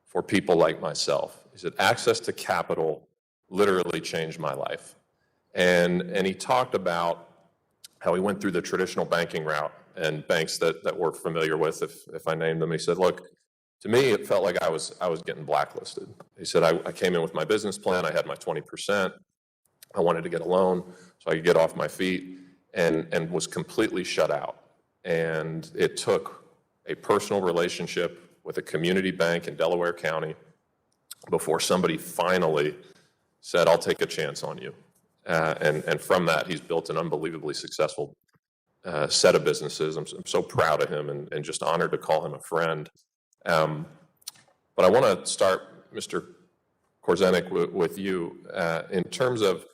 for people like myself. He said, access to capital literally changed my life. And he talked about how he went through the traditional banking route and banks that we're familiar with, if I named them. He said, look, to me, it felt like I was getting blacklisted. He said, I came in with my business plan. I had my 20%. I wanted to get a loan so I could get off my feet, and was completely shut out. And it took a personal relationship with a community bank in Delaware County before somebody finally said, I'll take a chance on you. And from that, he's built an unbelievably successful set of businesses. I'm so proud of him and just honored to call him a friend. But I want to start, Mr. Korzenik, with you in terms of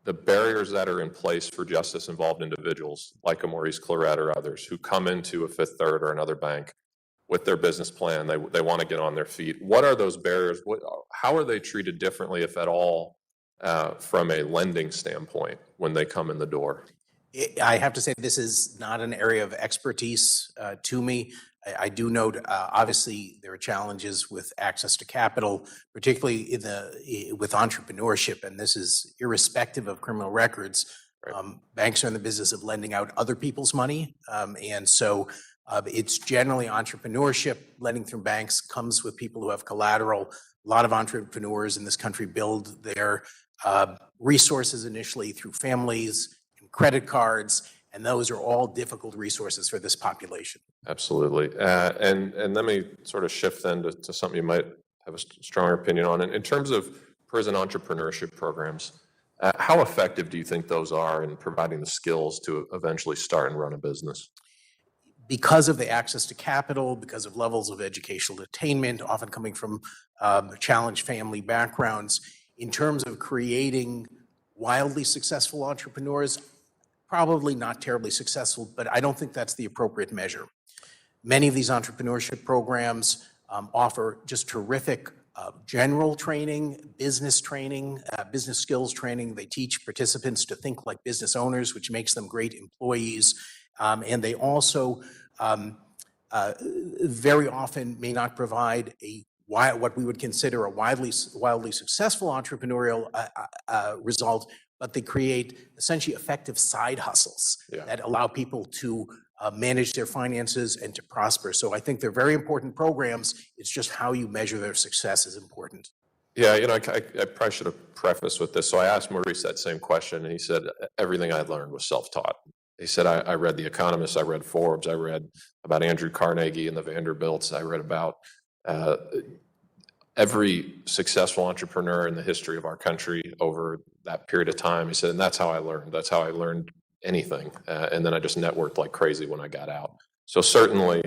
the barriers that are in place for justice-involved individuals like a Maurice Claret or others who come into a Fifth Third or another bank with their business plan. They want to get on their feet. What are those barriers? How are they treated differently, if at all, from a lending standpoint when they come in the door? I have to say, this is not an area of expertise to me. I do note, obviously, there are challenges with access to capital, particularly with entrepreneurship, and this is irrespective of criminal records. Banks are in the business of lending out other people's money, and so it's generally entrepreneurship. Lending through banks comes with people who have collateral. A lot of entrepreneurs in this country build their resources initially through families and credit cards, and those are all difficult resources for this population. Absolutely. And let me sort of shift then to something you might have a stronger opinion on. In terms of prison entrepreneurship programs, how effective do you think those are in providing the skills to eventually start and run a business? Because of the access to capital, because of levels of educational attainment, often coming from challenged family backgrounds, in terms of creating wildly successful entrepreneurs, probably not terribly successful, but I don't think that's the appropriate measure. Many of these entrepreneurship programs offer just terrific general training, business skills training. They teach participants to think like business owners, which makes them great employees. And they also very often may not provide what we would consider a wildly successful entrepreneurial result, but they create essentially effective side hustles that allow people to manage their finances and to prosper. So I think they're very important programs. It's just how you measure their success is important. Yeah, I probably should have prefaced with this. So I asked Maurice that same question, and he said, everything I learned was self-taught. He said, I read The Economist, I read Forbes, I read about Andrew Carnegie and the Vanderbilts, I read about every successful entrepreneur in the history of our country over that period of time. He said, and that's how I learned. That's how I learned anything. And then I just networked like crazy when I got out. So certainly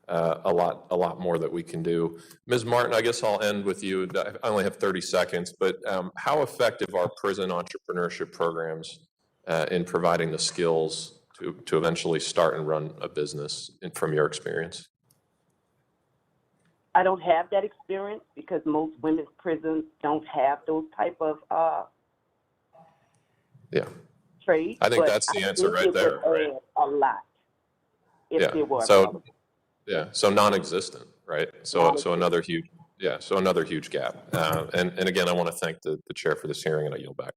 a lot more that we can do. Ms. Martin, I guess I'll end with you. I only have 30 seconds, but how effective are prison entrepreneurship programs in providing the skills to eventually start and run a business from your experience? I don't have that experience because most women's prisons don't have those type of trades. I think that's the answer right there, right? A lot. If there were. So non-existent, right? So another huge, so another huge gap. And again, I want to thank the chair for this hearing, and I yield back.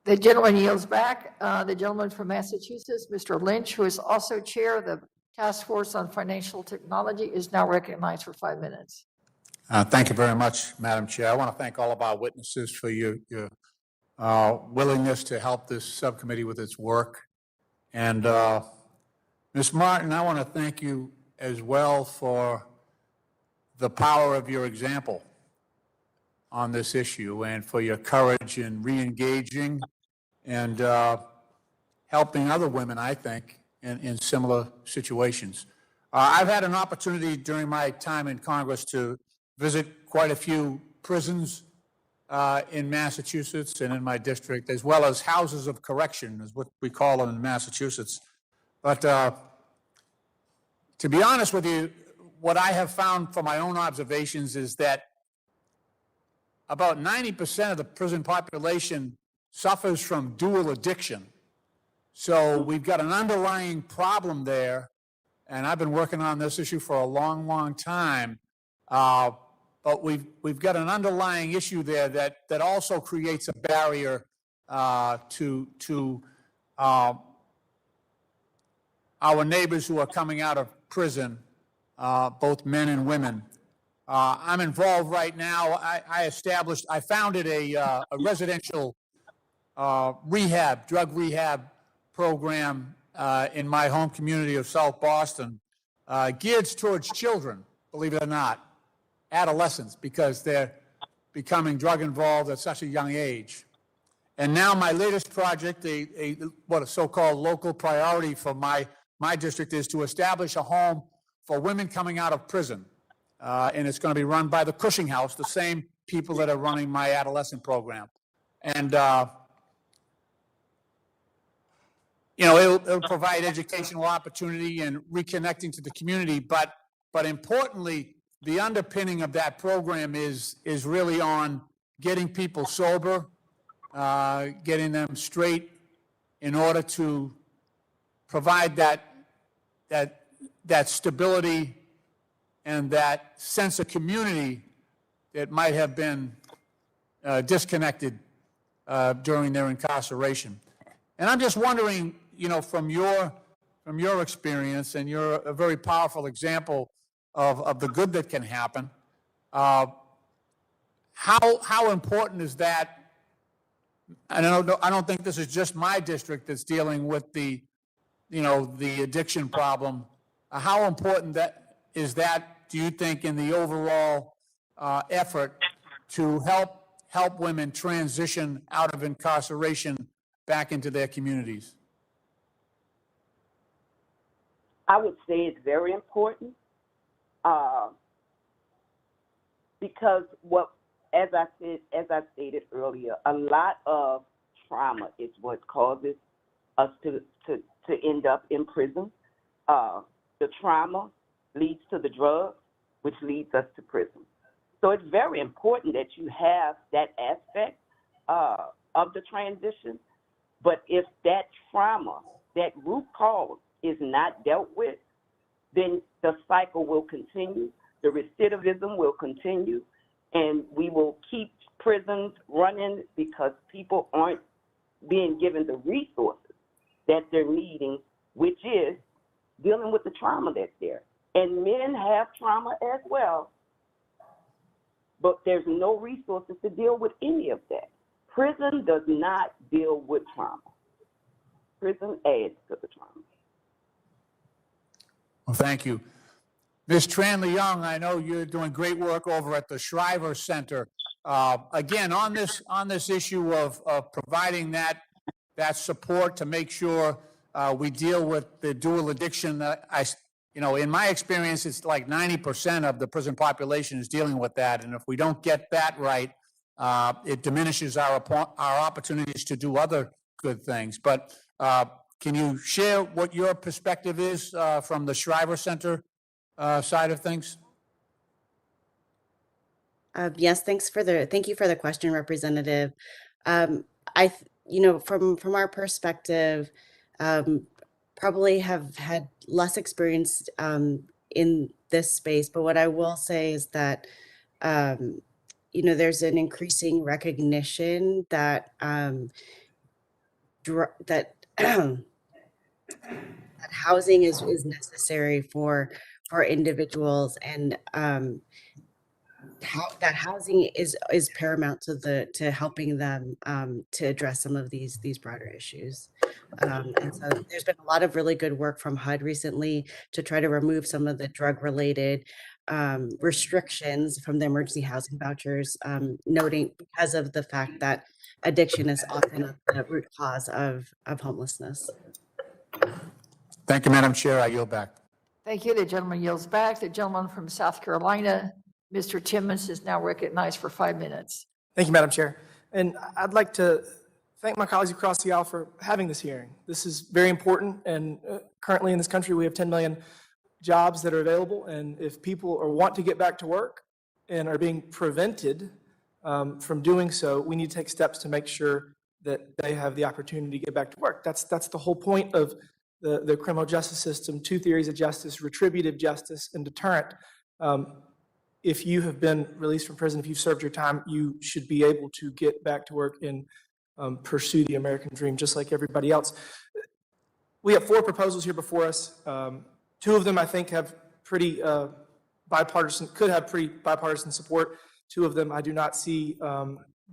The gentleman yields back. The gentleman from Massachusetts, Mr. Lynch, who is also chair of the Task Force on Financial Technology, is now recognized for 5 minutes. Thank you very much, Madam Chair. I want to thank all of our witnesses for your willingness to help this subcommittee with its work. And Ms. Martin, I want to thank you as well for the power of your example on this issue and for your courage in re-engaging and helping other women, I think, in similar situations. I've had an opportunity during my time in Congress to visit quite a few prisons in Massachusetts and in my district, as well as houses of correction, is what we call them in Massachusetts. But to be honest with you, what I have found from my own observations is that about 90% of the prison population suffers from dual addiction. So we've got an underlying problem there, and I've been working on this issue for a long, long time. But we've got an underlying issue there that also creates a barrier to our neighbors who are coming out of prison, both men and women. I'm involved right now. I founded a residential drug rehab program in my home community of South Boston, geared towards children, believe it or not, adolescents, because they're becoming drug involved at such a young age. And now my latest project, what a so-called local priority for my district, is to establish a home for women coming out of prison. And it's going to be run by the Cushing House, the same people that are running my adolescent program. And it'll provide educational opportunity and reconnecting to the community, but but importantly, the underpinning of that program is really on getting people sober, getting them straight in order to provide that stability and that sense of community that might have been disconnected during their incarceration. And I'm just wondering, from your experience, and you're a very powerful example of the good that can happen, how important is that? And I don't think this is just my district that's dealing with the addiction problem. How important is that, do you think, in the overall effort to help women transition out of incarceration back into their communities? I would say it's very important because as I stated earlier, a lot of trauma is what causes us to end up in prison. The trauma leads to the drugs, which leads us to prison. So it's very important that you have that aspect of the transition. But if that trauma, that root cause is not dealt with, then the cycle will continue, the recidivism will continue, and we will keep prisons running because people aren't being given the resources that they're needing, which is dealing with the trauma that's there. And men have trauma as well, but there's no resources to deal with any of that. Prison does not deal with trauma. Prison adds to the trauma. Well, thank you. Ms. Tranley-Young, I know you're doing great work over at the Shriver Center. Again, on this issue of providing that support to make sure we deal with the dual addiction, in my experience, it's like 90% of the prison population is dealing with that, and if we don't get that right, it diminishes our opportunities to do other good things. But can you share what your perspective is from the Shriver Center side of things? Yes, thank you for the question, Representative. From our perspective, probably have had less experience in this space, but what I will say is that there's an increasing recognition that that housing is necessary for individuals, and that housing is paramount to helping them to address some of these broader issues. And so there's been a lot of really good work from HUD recently to try to remove some of the drug-related restrictions from the emergency housing vouchers, noting because of the fact that addiction is often the root cause of homelessness. Thank you, Madam Chair. I yield back. Thank you. The gentleman yields back. The gentleman from South Carolina, Mr. Timmons, is now recognized for 5 minutes. Thank you, Madam Chair. And I'd like to thank my colleagues across the aisle for having this hearing. This is very important, and currently in this country we have 10 million jobs that are available, and if people want to get back to work and are being prevented from doing so, we need to take steps to make sure that they have the opportunity to get back to work. That's the whole point of the criminal justice system: two theories of justice: retributive justice and deterrent. If you have been released from prison, if you've served your time, you should be able to get back to work and pursue the American dream just like everybody else. We have 4 proposals here before us. 2 of them I think have pretty could have pretty bipartisan support. 2 of them I do not see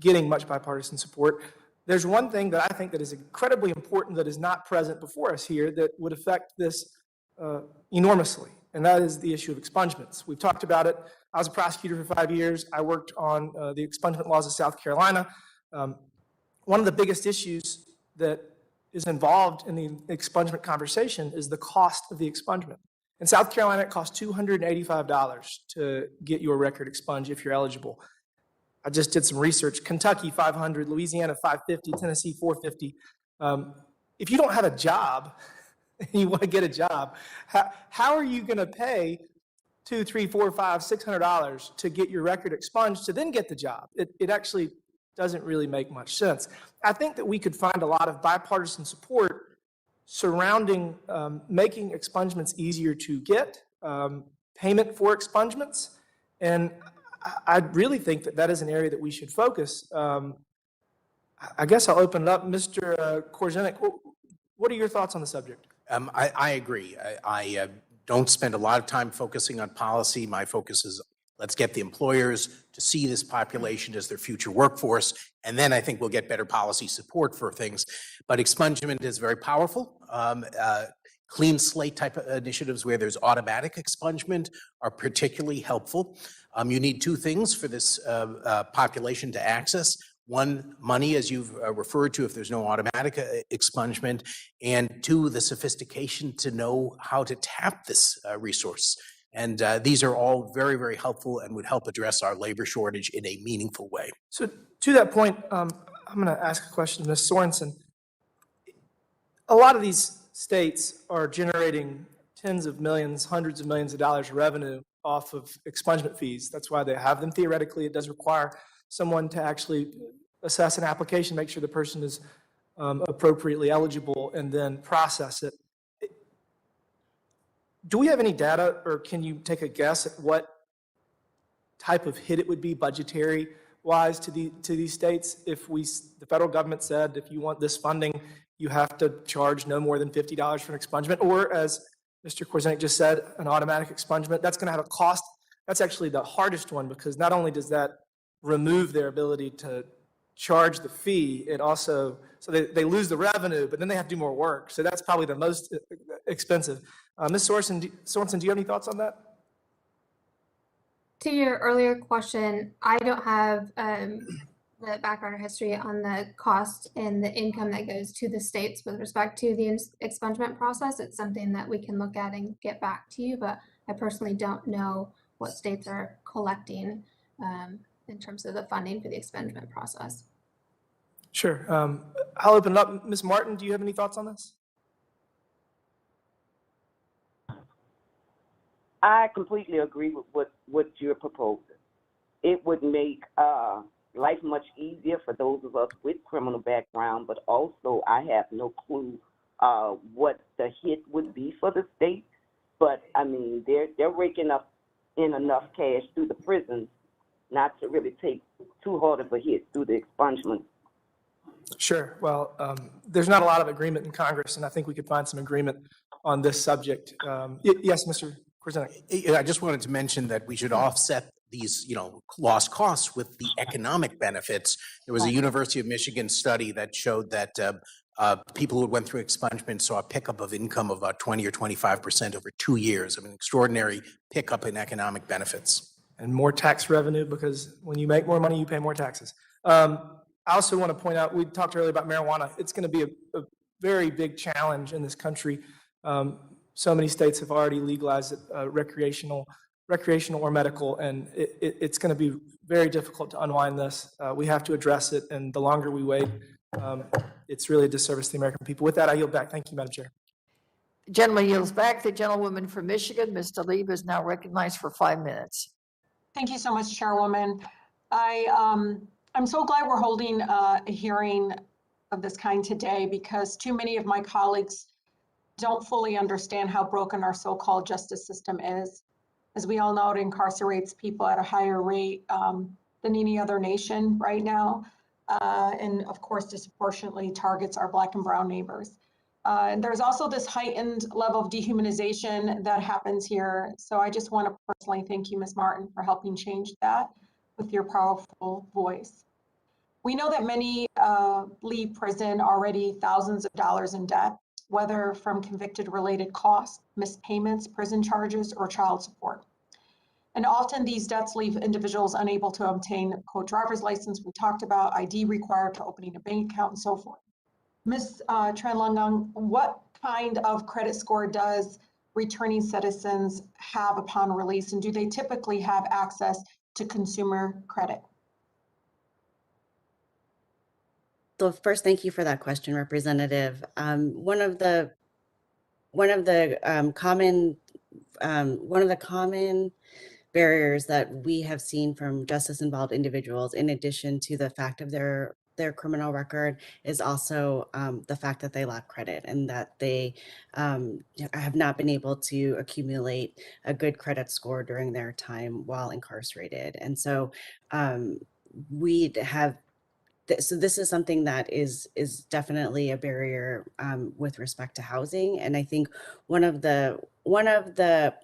getting much bipartisan support. There's one thing that I think that is incredibly important that is not present before us here that would affect this enormously, and that is the issue of expungements. We've talked about it. I was a prosecutor for 5 years. I worked on the expungement laws of South Carolina. One of the biggest issues that is involved in the expungement conversation is the cost of the expungement. In South Carolina, it costs $285 to get your record expunged if you're eligible. I just did some research. Kentucky, $500, Louisiana, $550, Tennessee, $450. If you don't have a job and you want to get a job, how are you going to pay $200, $300, $400, $500, $600 to get your record expunged to then get the job. It actually doesn't really make much sense. I think that we could find a lot of bipartisan support surrounding making expungements easier to get, payment for expungements, and I really think that that is an area that we should focus. I guess I'll open it up. Mr. Korzenik, what are your thoughts on the subject? I agree. I don't spend a lot of time focusing on policy. My focus is let's get the employers to see this population as their future workforce, and then I think we'll get better policy support for things. But expungement is very powerful. Clean slate type of initiatives where there's automatic expungement are particularly helpful. You need two things for this population to access. One, money, as you've referred to, if there's no automatic expungement, and two, the sophistication to know how to tap this resource. And these are all very, very helpful and would help address our labor shortage in a meaningful way. So to that point, I'm going to ask a question to Ms. Sorensen. A lot of these states are generating tens of millions, hundreds of millions of dollars of revenue off of expungement fees. That's why they have them. Theoretically, it does require someone to actually assess an application, make sure the person is appropriately eligible, and then process it. Do we have any data, or can you take a guess at what type of hit it would be budgetary-wise to these states if the federal government said, if you want this funding, you have to charge no more than $50 for an expungement, or as Mr. Korzenik just said, an automatic expungement? That's going to have a cost. That's actually the hardest one, because not only does that remove their ability to charge the fee, it also, so they lose the revenue, but then they have to do more work. So that's probably the most expensive. Ms. Sorensen, do you have any thoughts on that? To your earlier question, I don't have the background or history on the cost and the income that goes to the states with respect to the expungement process. It's something that we can look at and get back to you, but I personally don't know what states are collecting in terms of the funding for the expungement process. Sure. I'll open it up. Ms. Martin, do you have any thoughts on this? I completely agree with what you're proposing. It would make life much easier for those of us with criminal background, but also I have no clue what the hit would be for the state. But I mean, they're raking up in enough cash through the prisons not to really take too hard of a hit through the expungement. Sure. Well, there's not a lot of agreement in Congress, and I think we could find some agreement on this subject. Yes, Mr. Korzenik. I just wanted to mention that we should offset these, lost costs with the economic benefits. There was a University of Michigan study that showed that people who went through expungement saw a pickup of income of about 20 or 25% over 2 years. I mean, extraordinary pickup in economic benefits. And more tax revenue, because when you make more money, you pay more taxes. I also want to point out, we talked earlier about marijuana. It's going to be a very big challenge in this country. So many states have already legalized it, recreational or medical, and it's going to be very difficult to unwind this. We have to address it, and the longer we wait, it's really a disservice to the American people. With that, I yield back. Thank you, Madam Chair. Gentleman yields back. The gentlewoman from Michigan, Ms. Tlaib, is now recognized for 5 minutes. Thank you so much, Chairwoman. I'm so glad we're holding a hearing of this kind today, because too many of my colleagues don't fully understand how broken our so-called justice system is. As we all know, it incarcerates people at a higher rate than any other nation right now, and of course disproportionately targets our Black and brown neighbors. And there's also this heightened level of dehumanization that happens here. So I just want to personally thank you, Ms. Martin, for helping change that with your powerful voice. We know that many leave prison already thousands of dollars in debt, whether from convicted related costs, missed payments, prison charges, or child support. And often these debts leave individuals unable to obtain a co-driver's license. We talked about ID required to opening a bank account and so forth. Ms. Tranlangang, what kind of credit score does returning citizens have upon release, and do they typically have access to consumer credit? So first, thank you for that question, Representative. One of the common one of the common barriers that we have seen from justice-involved individuals, in addition to the fact of their criminal record, is also the fact that they lack credit and that they have not been able to accumulate a good credit score during their time while incarcerated. And so we have so this is something that is definitely a barrier with respect to housing. And I think one of the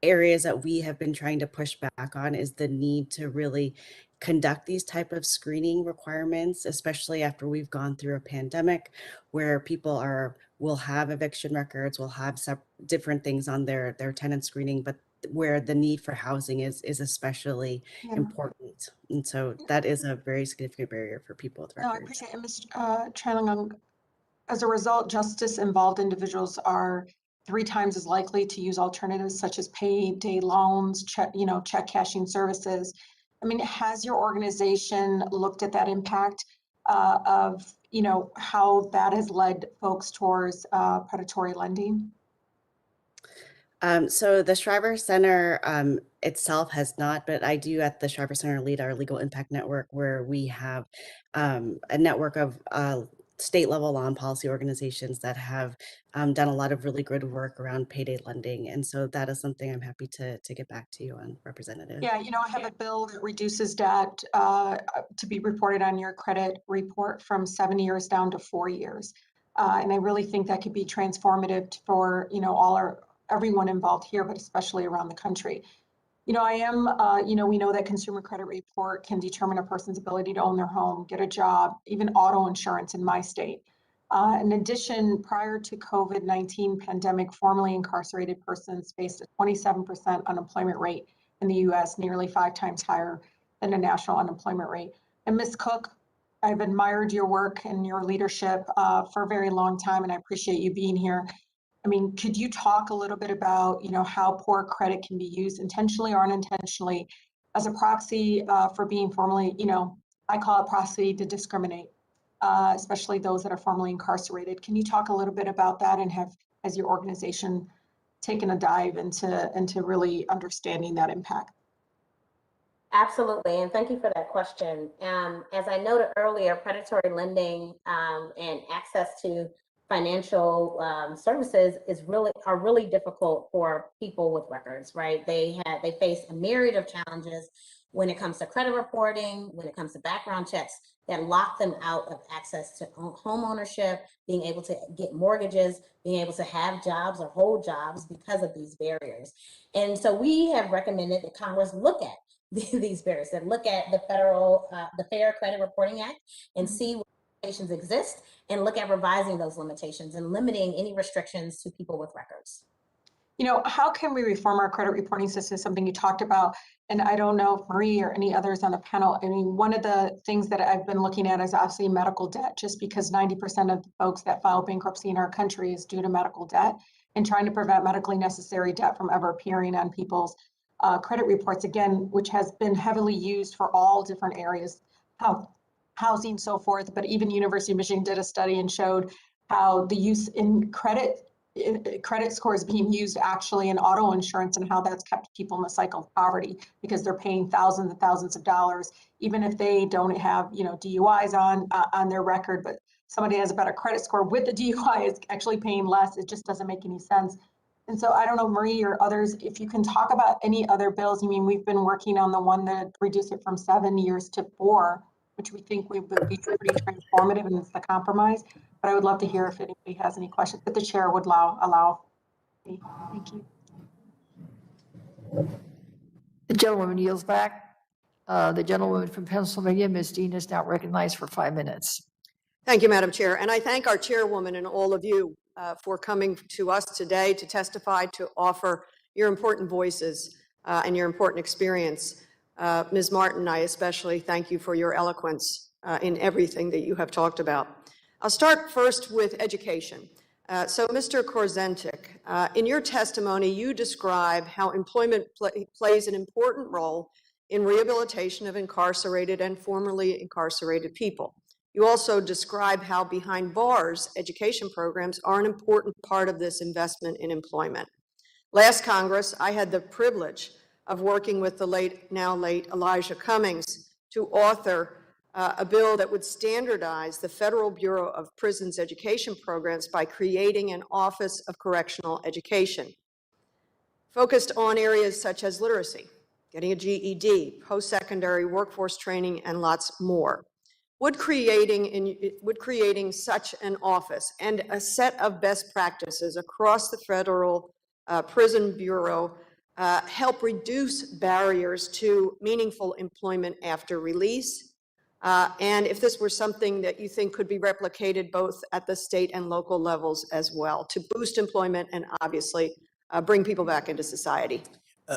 areas that we have been trying to push back on is the need to really conduct these type of screening requirements, especially after we've gone through a pandemic where people will have eviction records, will have different things on their tenant screening, but where the need for housing is especially important. And so that is a very significant barrier for people with records. No, I appreciate it. Ms. Tranlingon, as a result, justice-involved individuals are 3 times as likely to use alternatives such as payday loans, check cashing services. I mean, has your organization looked at that impact of, how that has led folks towards predatory lending? So the Shriver Center itself has not, but I do at the Shriver Center lead our legal impact network, where we have a network of state level law and policy organizations that have done a lot of really good work around payday lending. And so that is something I'm happy to get back to you on, Representative. Yeah, I have a bill that reduces debt to be reported on your credit report from 7 years down to 4 years. And I really think that could be transformative for, everyone involved here, but especially around the country. We know that consumer credit report can determine a person's ability to own their home, get a job, even auto insurance in my state. In addition, prior to COVID-19 pandemic, formerly incarcerated persons faced a 27% unemployment rate in the US, nearly 5 times higher than the national unemployment rate. And Ms. Cook, I've admired your work and your leadership for a very long time, and I appreciate you being here. I mean, could you talk a little bit about, how poor credit can be used intentionally or unintentionally as a proxy for being formally, I call it proxy to discriminate, especially those that are formerly incarcerated. Can you talk a little bit about that, and has your organization taken a dive into really understanding that impact? Absolutely, and thank you for that question. As I noted earlier, predatory lending and access to financial services are really difficult for people with records, right? They face a myriad of challenges when it comes to credit reporting, when it comes to background checks that lock them out of access to home ownership, being able to get mortgages, being able to have jobs or hold jobs because of these barriers. And so we have recommended that Congress look at these barriers, that look at the the Fair Credit Reporting Act and see what limitations exist, and look at revising those limitations and limiting any restrictions to people with records. How can we reform our credit reporting system? Something you talked about, and I don't know if Marie or any others on the panel. I mean, one of the things that I've been looking at is obviously medical debt, just because 90% of the folks that file bankruptcy in our country is due to medical debt, and trying to prevent medically necessary debt from ever appearing on people's credit reports, again, which has been heavily used for all different areas, housing, so forth. But even University of Michigan did a study and showed how the use in credit scores being used actually in auto insurance, and how that's kept people in the cycle of poverty, because they're paying thousands and thousands of dollars, even if they don't have, DUIs on their record, but somebody has a better credit score with the DUI is actually paying less. It just doesn't make any sense. And so I don't know, Marie or others, if you can talk about any other bills. I mean, we've been working on the one that reduced it from 7 years to 4, which we think would be pretty transformative, and it's the compromise. But I would love to hear if anybody has any questions, but the chair would allow me. Thank you. The gentlewoman yields back. The gentlewoman from Pennsylvania, Ms. Dean, is now recognized for 5 minutes. Thank you, Madam Chair. And I thank our chairwoman and all of you for coming to us today to testify, to offer your important voices and your important experience. Ms. Martin, I especially thank you for your eloquence in everything that you have talked about. I'll start first with education. So, Mr. Korzentik, in your testimony, you describe how employment plays an important role in rehabilitation of incarcerated and formerly incarcerated people. You also describe how behind bars, education programs are an important part of this investment in employment. Last Congress, I had the privilege of working with the now late Elijah Cummings to author a bill that would standardize the Federal Bureau of Prisons education programs by creating an Office of Correctional Education, focused on areas such as literacy, getting a GED, post-secondary workforce training, and lots more. Would creating such an office and a set of best practices across the Federal Prison Bureau help reduce barriers to meaningful employment after release? And if this were something that you think could be replicated both at the state and local levels as well, to boost employment and obviously bring people back into society?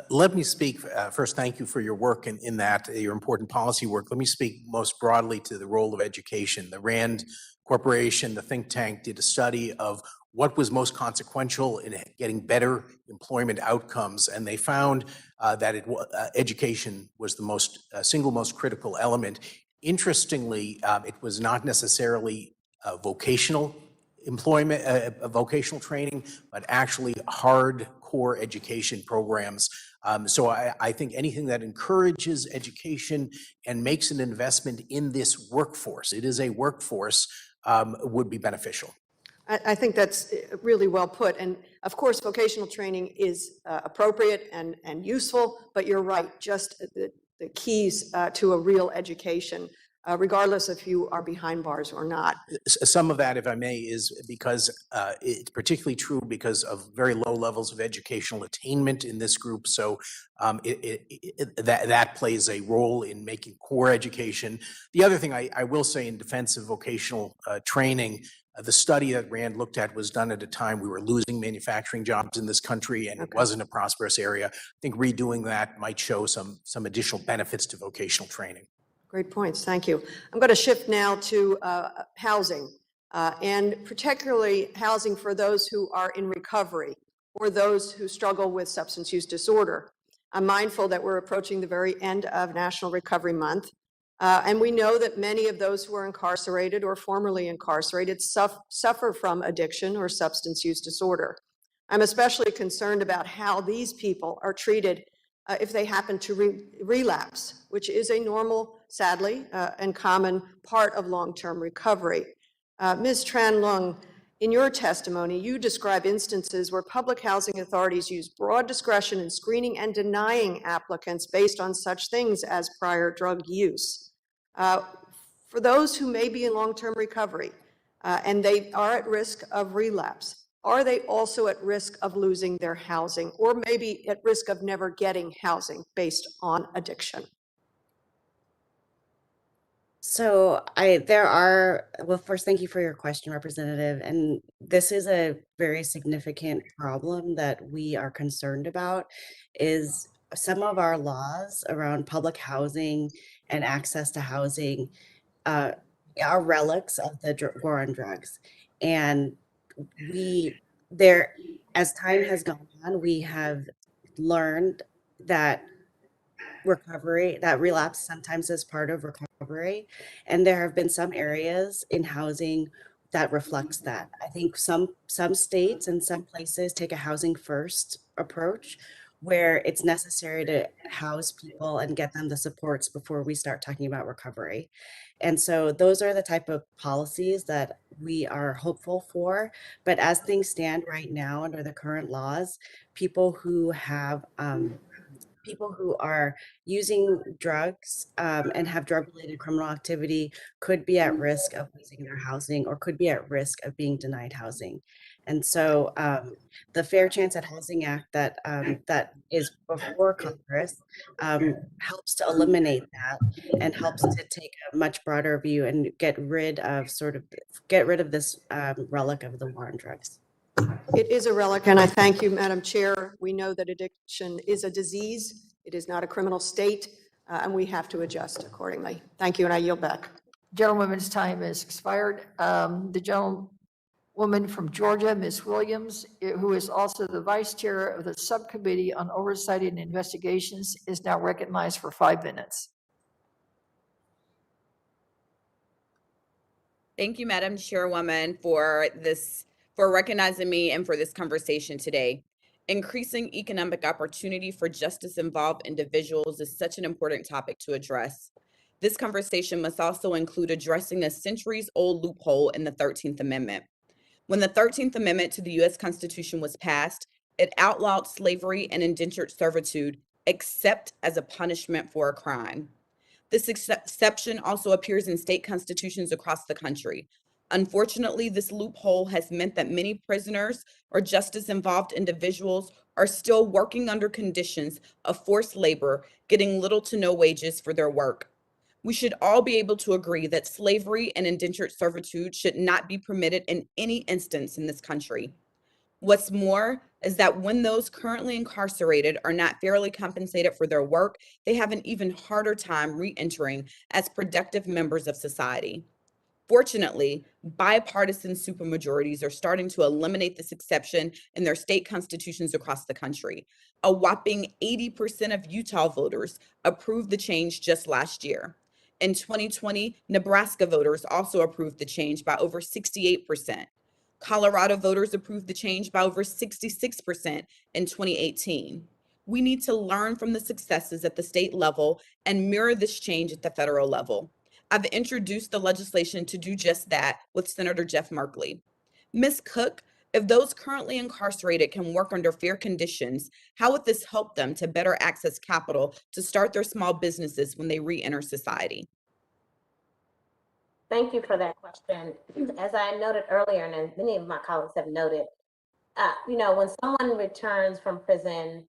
Let me speak, first, thank you for your work in that, your important policy work. Let me speak most broadly to the role of education. The RAND Corporation, the think tank, did a study of what was most consequential in getting better employment outcomes, and they found that education was the single most critical element. Interestingly, it was not necessarily vocational employment, vocational training, but actually hardcore education programs. So I think anything that encourages education and makes an investment in this workforce, it is a workforce, would be beneficial. I think that's really well put. And of course, vocational training is appropriate and useful, but you're right, just the keys to a real education, regardless if you are behind bars or not. Some of that, if I may, is because it's particularly true because of very low levels of educational attainment in this group. So that plays a role in making core education. The other thing I will say in defense of vocational training, the study that RAND looked at was done at a time we were losing manufacturing jobs in this country, and it wasn't a prosperous area. I think redoing that might show some additional benefits to vocational training. Great points, thank you. I'm going to shift now to housing, and particularly housing for those who are in recovery or those who struggle with substance use disorder. I'm mindful that we're approaching the very end of National Recovery Month, and we know that many of those who are incarcerated or formerly incarcerated suffer from addiction or substance use disorder. I'm especially concerned about how these people are treated if they happen to relapse, which is a normal, sadly, and common part of long-term recovery. Ms. Tran Leung, in your testimony, you describe instances where public housing authorities use broad discretion in screening and denying applicants based on such things as prior drug use. For those who may be in long-term recovery and they are at risk of relapse, are they also at risk of losing their housing or maybe at risk of never getting housing based on addiction? So well, first, thank you for your question, Representative. And this is a very significant problem that we are concerned about, is some of our laws around public housing and access to housing are relics of the war on drugs. And as time has gone on, we have learned that relapse sometimes is part of recovery. And there have been some areas in housing that reflects that. I think some states and some places take a housing first approach where it's necessary to house people and get them the supports before we start talking about recovery. And so those are the type of policies that we are hopeful for. But as things stand right now under the current laws, people who are using drugs and have drug-related criminal activity could be at risk of losing their housing or could be at risk of being denied housing. And so the Fair Chance at Housing Act that is before Congress helps to eliminate that and helps to take a much broader view and get rid of this relic of the war on drugs. It is a relic, and I thank you, Madam Chair. We know that addiction is a disease. It is not a criminal state, and we have to adjust accordingly. Thank you, and I yield back. Gentlewoman's time has expired. The gentlewoman from Georgia, Ms. Williams, who is also the Vice Chair of the Subcommittee on Oversight and Investigations, is now recognized for 5 minutes. Thank you, Madam Chairwoman, for recognizing me and for this conversation today. Increasing economic opportunity for justice-involved individuals is such an important topic to address. This conversation must also include addressing a centuries-old loophole in the 13th Amendment. When the 13th Amendment to the U.S. Constitution was passed, it outlawed slavery and indentured servitude except as a punishment for a crime. This exception also appears in state constitutions across the country. Unfortunately, this loophole has meant that many prisoners or justice-involved individuals are still working under conditions of forced labor, getting little to no wages for their work. We should all be able to agree that slavery and indentured servitude should not be permitted in any instance in this country. What's more is that when those currently incarcerated are not fairly compensated for their work, they have an even harder time re-entering as productive members of society. Fortunately, bipartisan supermajorities are starting to eliminate this exception in their state constitutions across the country. A whopping 80% of Utah voters approved the change just last year. In 2020, Nebraska voters also approved the change by over 68%. Colorado voters approved the change by over 66% in 2018. We need to learn from the successes at the state level and mirror this change at the federal level. I've introduced the legislation to do just that with Senator Jeff Merkley. Ms. Cook, if those currently incarcerated can work under fair conditions, how would this help them to better access capital to start their small businesses when they re-enter society? Thank you for that question. As I noted earlier, and as many of my colleagues have noted, when someone returns from prison,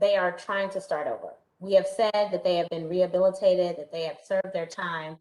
they are trying to start over. We have said that they have been rehabilitated, that they have served their time,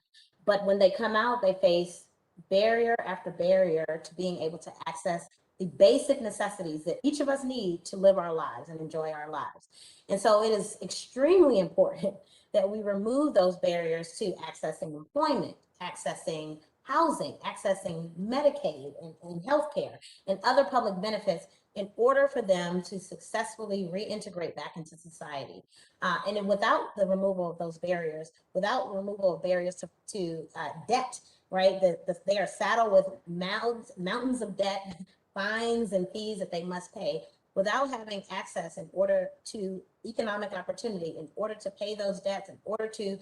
but when they come out, they face barrier after barrier to being able to access the basic necessities that each of us need to live our lives and enjoy our lives. And so it is extremely important that we remove those barriers to accessing employment, accessing housing, accessing Medicaid and healthcare and other public benefits in order for them to successfully reintegrate back into society. And without the removal of those barriers, without removal of barriers to debt, right? They are saddled with mountains of debt, fines and fees that they must pay. Without having access in order to economic opportunity, in order to pay those debts, in order to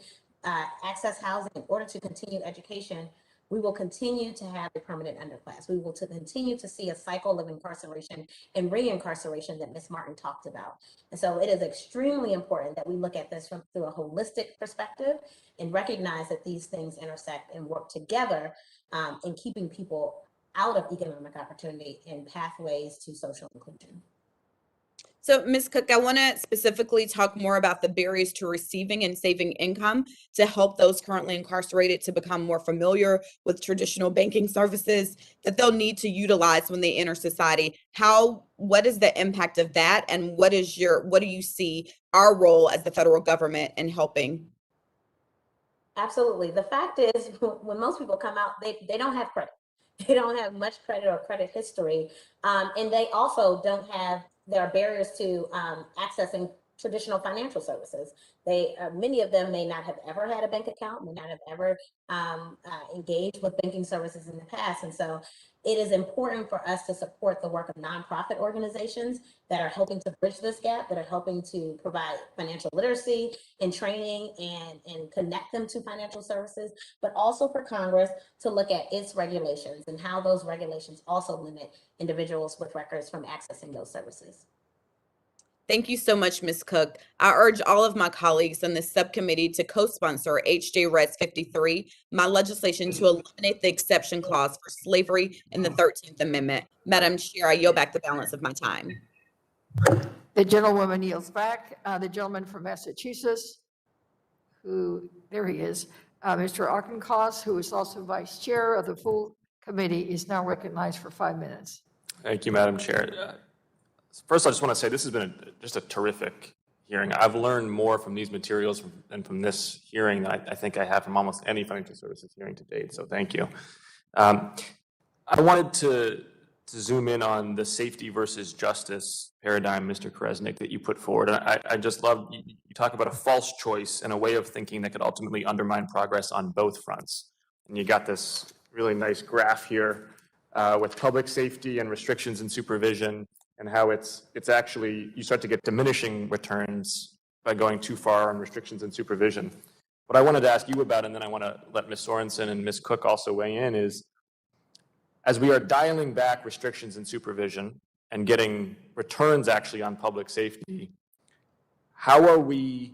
access housing, in order to continue education, we will continue to have a permanent underclass. We will continue to see a cycle of incarceration and reincarceration that Ms. Martin talked about. And so it is extremely important that we look at this through a holistic perspective and recognize that these things intersect and work together in keeping people out of economic opportunity and pathways to social inclusion. So, Ms. Cook, I want to specifically talk more about the barriers to receiving and saving income to help those currently incarcerated to become more familiar with traditional banking services that they'll need to utilize when they enter society. What is the impact of that, and what do you see our role as the federal government in helping? Absolutely. The fact is, when most people come out, they don't have credit. They don't have much credit or credit history, and they also don't have. There are barriers to accessing traditional financial services. Many of them may not have ever had a bank account, may not have ever engaged with banking services in the past. And so it is important for us to support the work of nonprofit organizations that are helping to bridge this gap, that are helping to provide financial literacy and training and connect them to financial services, but also for Congress to look at its regulations and how those regulations also limit individuals with records from accessing those services. Thank you so much, Ms. Cook. I urge all of my colleagues in this subcommittee to co-sponsor H.J. Res 53, my legislation to eliminate the exception clause for slavery in the 13th Amendment. Madam Chair, I yield back the balance of my time. The gentlewoman yields back. The gentleman from Massachusetts, there he is, Mr. Auchincloss, who is also vice chair of the full committee, is now recognized for 5 minutes. Thank you, Madam Chair. First, I just want to say this has been just a terrific hearing. I've learned more from these materials and from this hearing than I think I have from almost any financial services hearing to date, so thank you. I wanted to zoom in on the safety versus justice paradigm, Mr. Kresnik, that you put forward. And I just love, you talk about a false choice and a way of thinking that could ultimately undermine progress on both fronts. And you got this really nice graph here with public safety and restrictions and supervision, and how it's actually, you start to get diminishing returns by going too far on restrictions and supervision. What I wanted to ask you about, and then I want to let Ms. Sorensen and Ms. Cook also weigh in, is as we are dialing back restrictions and supervision and getting returns actually on public safety, how are we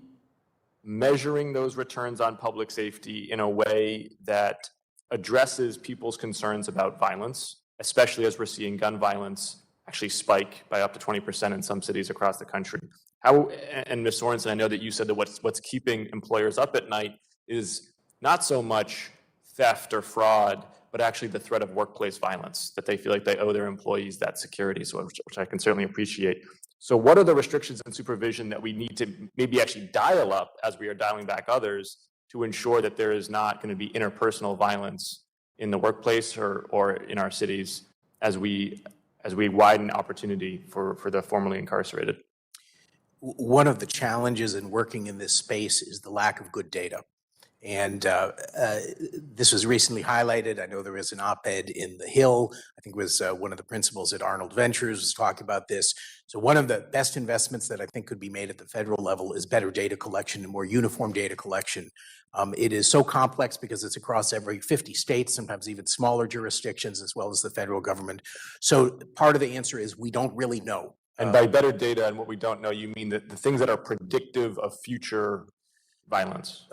measuring those returns on public safety in a way that addresses people's concerns about violence, especially as we're seeing gun violence actually spike by up to 20% in some cities across the country? How, and Ms. Sorensen, I know that you said that what's keeping employers up at night is not so much theft or fraud, but actually the threat of workplace violence, that they feel like they owe their employees that security, so which I can certainly appreciate. So what are the restrictions and supervision that we need to maybe actually dial up as we are dialing back others to ensure that there is not going to be interpersonal violence in the workplace or in our cities as we widen opportunity for the formerly incarcerated? One of the challenges in working in this space is the lack of good data. And this was recently highlighted. I know there was an op-ed in The Hill. I think it was one of the principals at Arnold Ventures was talking about this. So one of the best investments that I think could be made at the federal level is better data collection and more uniform data collection. It is so complex because it's across every 50 states, sometimes even smaller jurisdictions, as well as the federal government. So part of the answer is we don't really know. And by better data and what we don't know, you mean that the things that are predictive of future violence?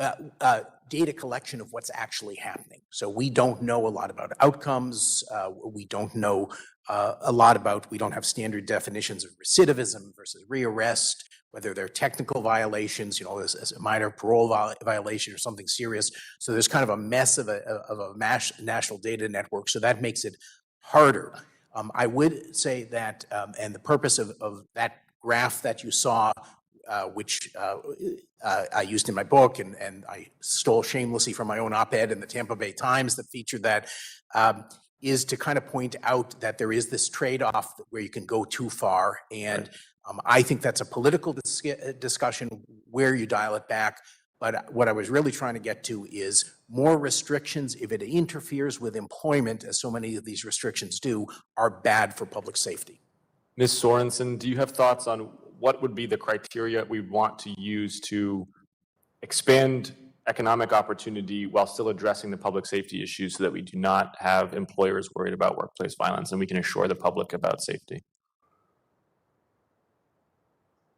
Data collection of what's actually happening. So we don't know a lot about outcomes. We don't know a lot about, we don't have standard definitions of recidivism versus rearrest, whether they're technical violations, as a minor parole violation or something serious. So there's kind of a mess of a national data network. So that makes it harder. I would say that, and the purpose of that graph that you saw, which I used in my book and I stole shamelessly from my own op-ed in the Tampa Bay Times that featured that, is to kind of point out that there is this trade-off where you can go too far. And I think that's a political discussion where you dial it back. But what I was really trying to get to is more restrictions, if it interferes with employment, as so many of these restrictions do, are bad for public safety. Ms. Sorensen, do you have thoughts on what would be the criteria we want to use to expand economic opportunity while still addressing the public safety issues so that we do not have employers worried about workplace violence and we can assure the public about safety?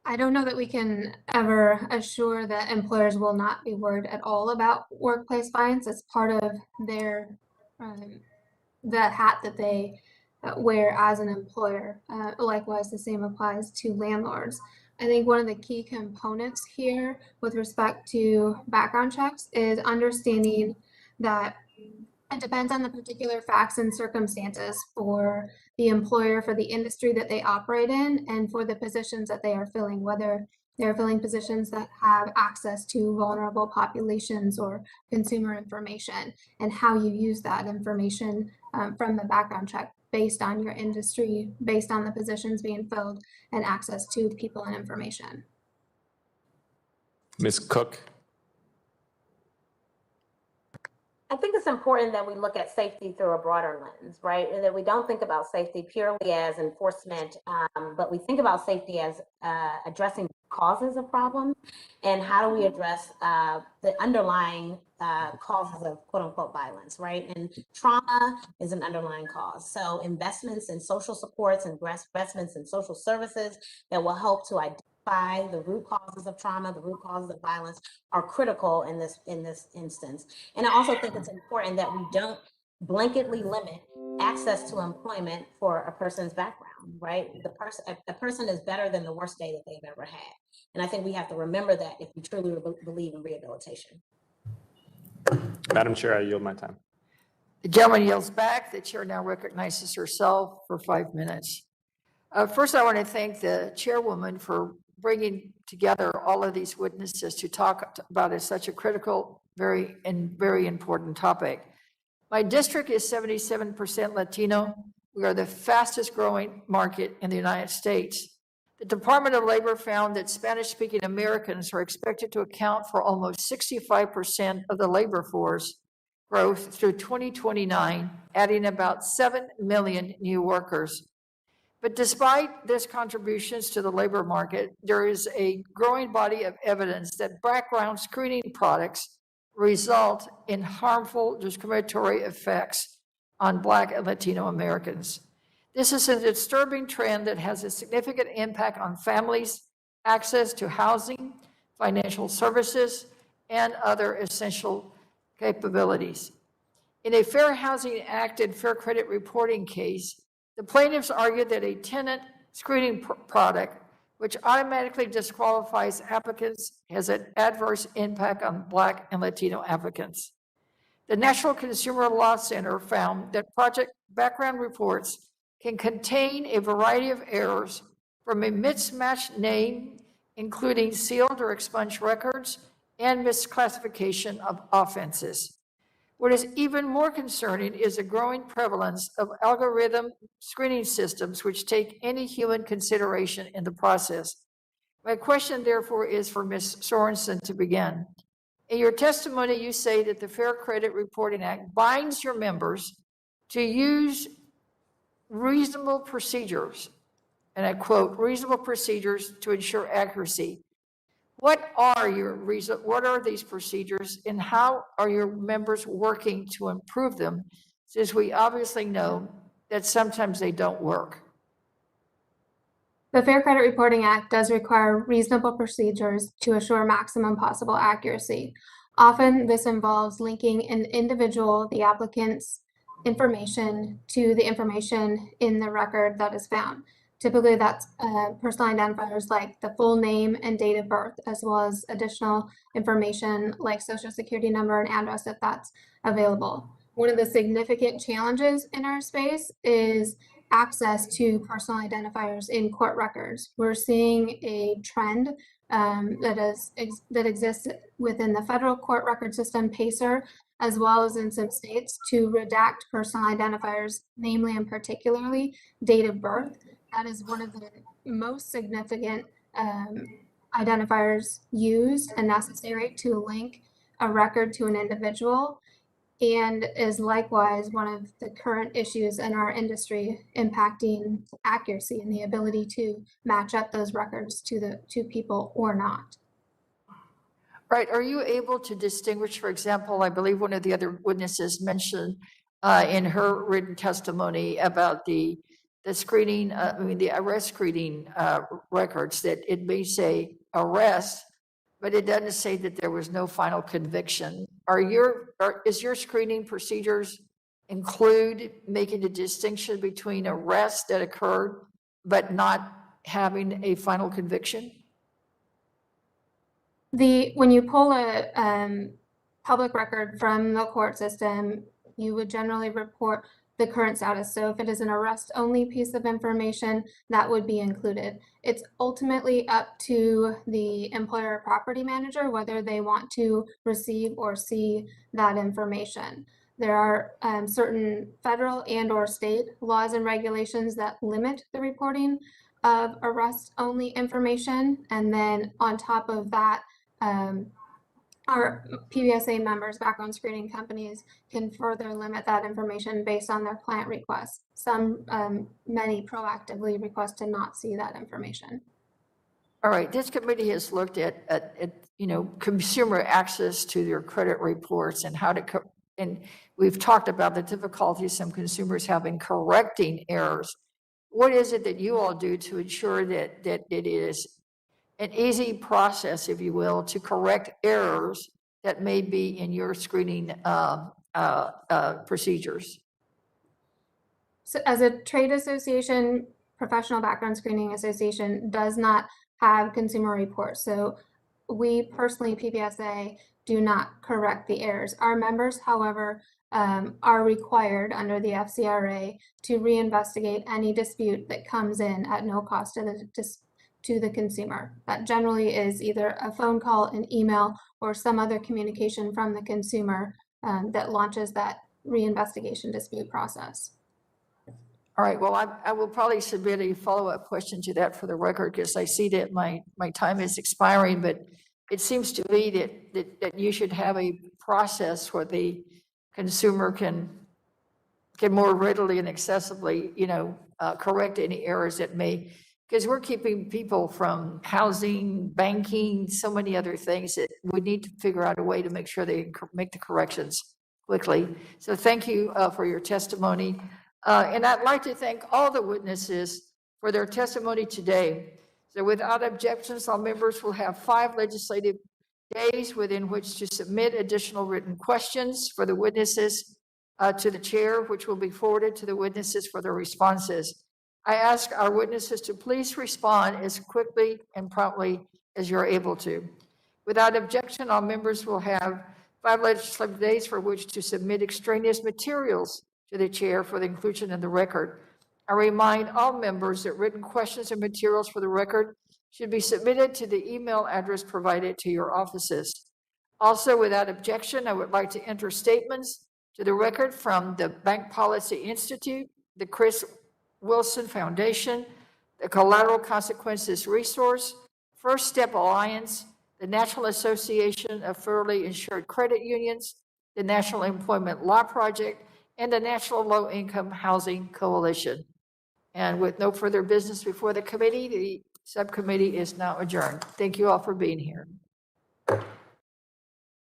I don't know that we can ever assure that employers will not be worried at all about workplace violence. It's part of their the hat that they wear as an employer. Likewise, the same applies to landlords. I think one of the key components here with respect to background checks is understanding that it depends on the particular facts and circumstances for the employer, for the industry that they operate in, and for the positions that they are filling, whether they're filling positions that have access to vulnerable populations or consumer information, and how you use that information from the background check based on your industry, based on the positions being filled, and access to people and information. Ms. Cook? I think it's important that we look at safety through a broader lens, right? And that we don't think about safety purely as enforcement, but we think about safety as addressing causes of problems and how do we address the underlying causes of quote unquote violence, right? And trauma is an underlying cause. So investments in social supports and investments in social services that will help to identify the root causes of trauma, the root causes of violence are critical in this instance. And I also think it's important that we don't blanketly limit access to employment for a person's background, right? A person is better than the worst day that they've ever had. And I think we have to remember that if we truly believe in rehabilitation. Madam Chair, I yield my time. The gentleman yields back. The chair now recognizes herself for 5 minutes. First, I want to thank the chairwoman for bringing together all of these witnesses to talk about such a critical, very important topic. My district is 77% Latino. We are the fastest growing market in the United States. The Department of Labor found that Spanish-speaking Americans are expected to account for almost 65% of the labor force growth through 2029, adding about 7 million new workers. But despite this contributions to the labor market, there is a growing body of evidence that background screening products result in harmful discriminatory effects on Black and Latino Americans. This is a disturbing trend that has a significant impact on families' access to housing, financial services, and other essential capabilities. In a Fair Housing Act and Fair Credit Reporting case, the plaintiffs argued that a tenant screening product, which automatically disqualifies applicants, has an adverse impact on Black and Latino applicants. The National Consumer Law Center found that project background reports can contain a variety of errors from a mismatched name, including sealed or expunged records, and misclassification of offenses. What is even more concerning is the growing prevalence of algorithm screening systems which take any human consideration in the process. My question, therefore, is for Ms. Sorensen to begin. In your testimony, you say that the Fair Credit Reporting Act binds your members to use reasonable procedures, and I quote, reasonable procedures to ensure accuracy. What are these procedures, and how are your members working to improve them, since we obviously know that sometimes they don't work? The Fair Credit Reporting Act does require reasonable procedures to assure maximum possible accuracy. Often this involves linking an individual, the applicant's information, to the information in the record that is found. Typically, that's personal identifiers like the full name and date of birth, as well as additional information like social security number and address if that's available. One of the significant challenges in our space is access to personal identifiers in court records. We're seeing a trend that exists within the federal court record system, PACER, as well as in some states, to redact personal identifiers, namely and particularly date of birth. That is one of the most significant identifiers used and necessary to link a record to an individual, and is likewise one of the current issues in our industry impacting accuracy and the ability to match up those records to people or not. Right. Are you able to distinguish, for example, I believe one of the other witnesses mentioned in her written testimony about the screening, the arrest screening records, that it may say arrest, but it doesn't say that there was no final conviction. Is your screening procedures include making a distinction between arrests that occurred but not having a final conviction? When you pull a public record from the court system, you would generally report the current status. So if it is an arrest-only piece of information, that would be included. It's ultimately up to the employer or property manager whether they want to receive or see that information. There are certain federal and or state laws and regulations that limit the reporting of arrest-only information. And then on top of that, our PBSA members, background screening companies, can further limit that information based on their client requests. Many proactively request to not see that information. All right, this committee has looked at consumer access to their credit reports and how to, and we've talked about the difficulties some consumers have in correcting errors. What is it that you all do to ensure that it is an easy process, if you will, to correct errors that may be in your screening procedures? So as a trade association, Professional Background Screening Association does not have consumer reports. So we personally, PBSA, do not correct the errors. Our members, however, are required under the FCRA to reinvestigate any dispute that comes in at no cost to the consumer. That generally is either a phone call, an email, or some other communication from the consumer that launches that reinvestigation dispute process. All right, well, I will probably submit a follow-up question to that for the record, because I see that my time is expiring, but it seems to me that you should have a process where the consumer can more readily and accessibly, correct any errors that may, because we're keeping people from housing, banking, so many other things that we need to figure out a way to make sure they make the corrections quickly. So thank you for your testimony. And I'd like to thank all the witnesses for their testimony today. So without objections, all members will have 5 legislative days within which to submit additional written questions for the witnesses to the chair, which will be forwarded to the witnesses for their responses. I ask our witnesses to please respond as quickly and promptly as you're able to. Without objection, all members will have 5 legislative days for which to submit extraneous materials to the chair for the inclusion in the record. I remind all members that written questions and materials for the record should be submitted to the email address provided to your offices. Also, without objection, I would like to enter statements to the record from the Bank Policy Institute, the Chris Wilson Foundation, the Collateral Consequences Resource, First Step Alliance, the National Association of Federally Insured Credit Unions, the National Employment Law Project, and the National Low Income Housing Coalition. And with no further business before the committee, the subcommittee is now adjourned. Thank you all for being here.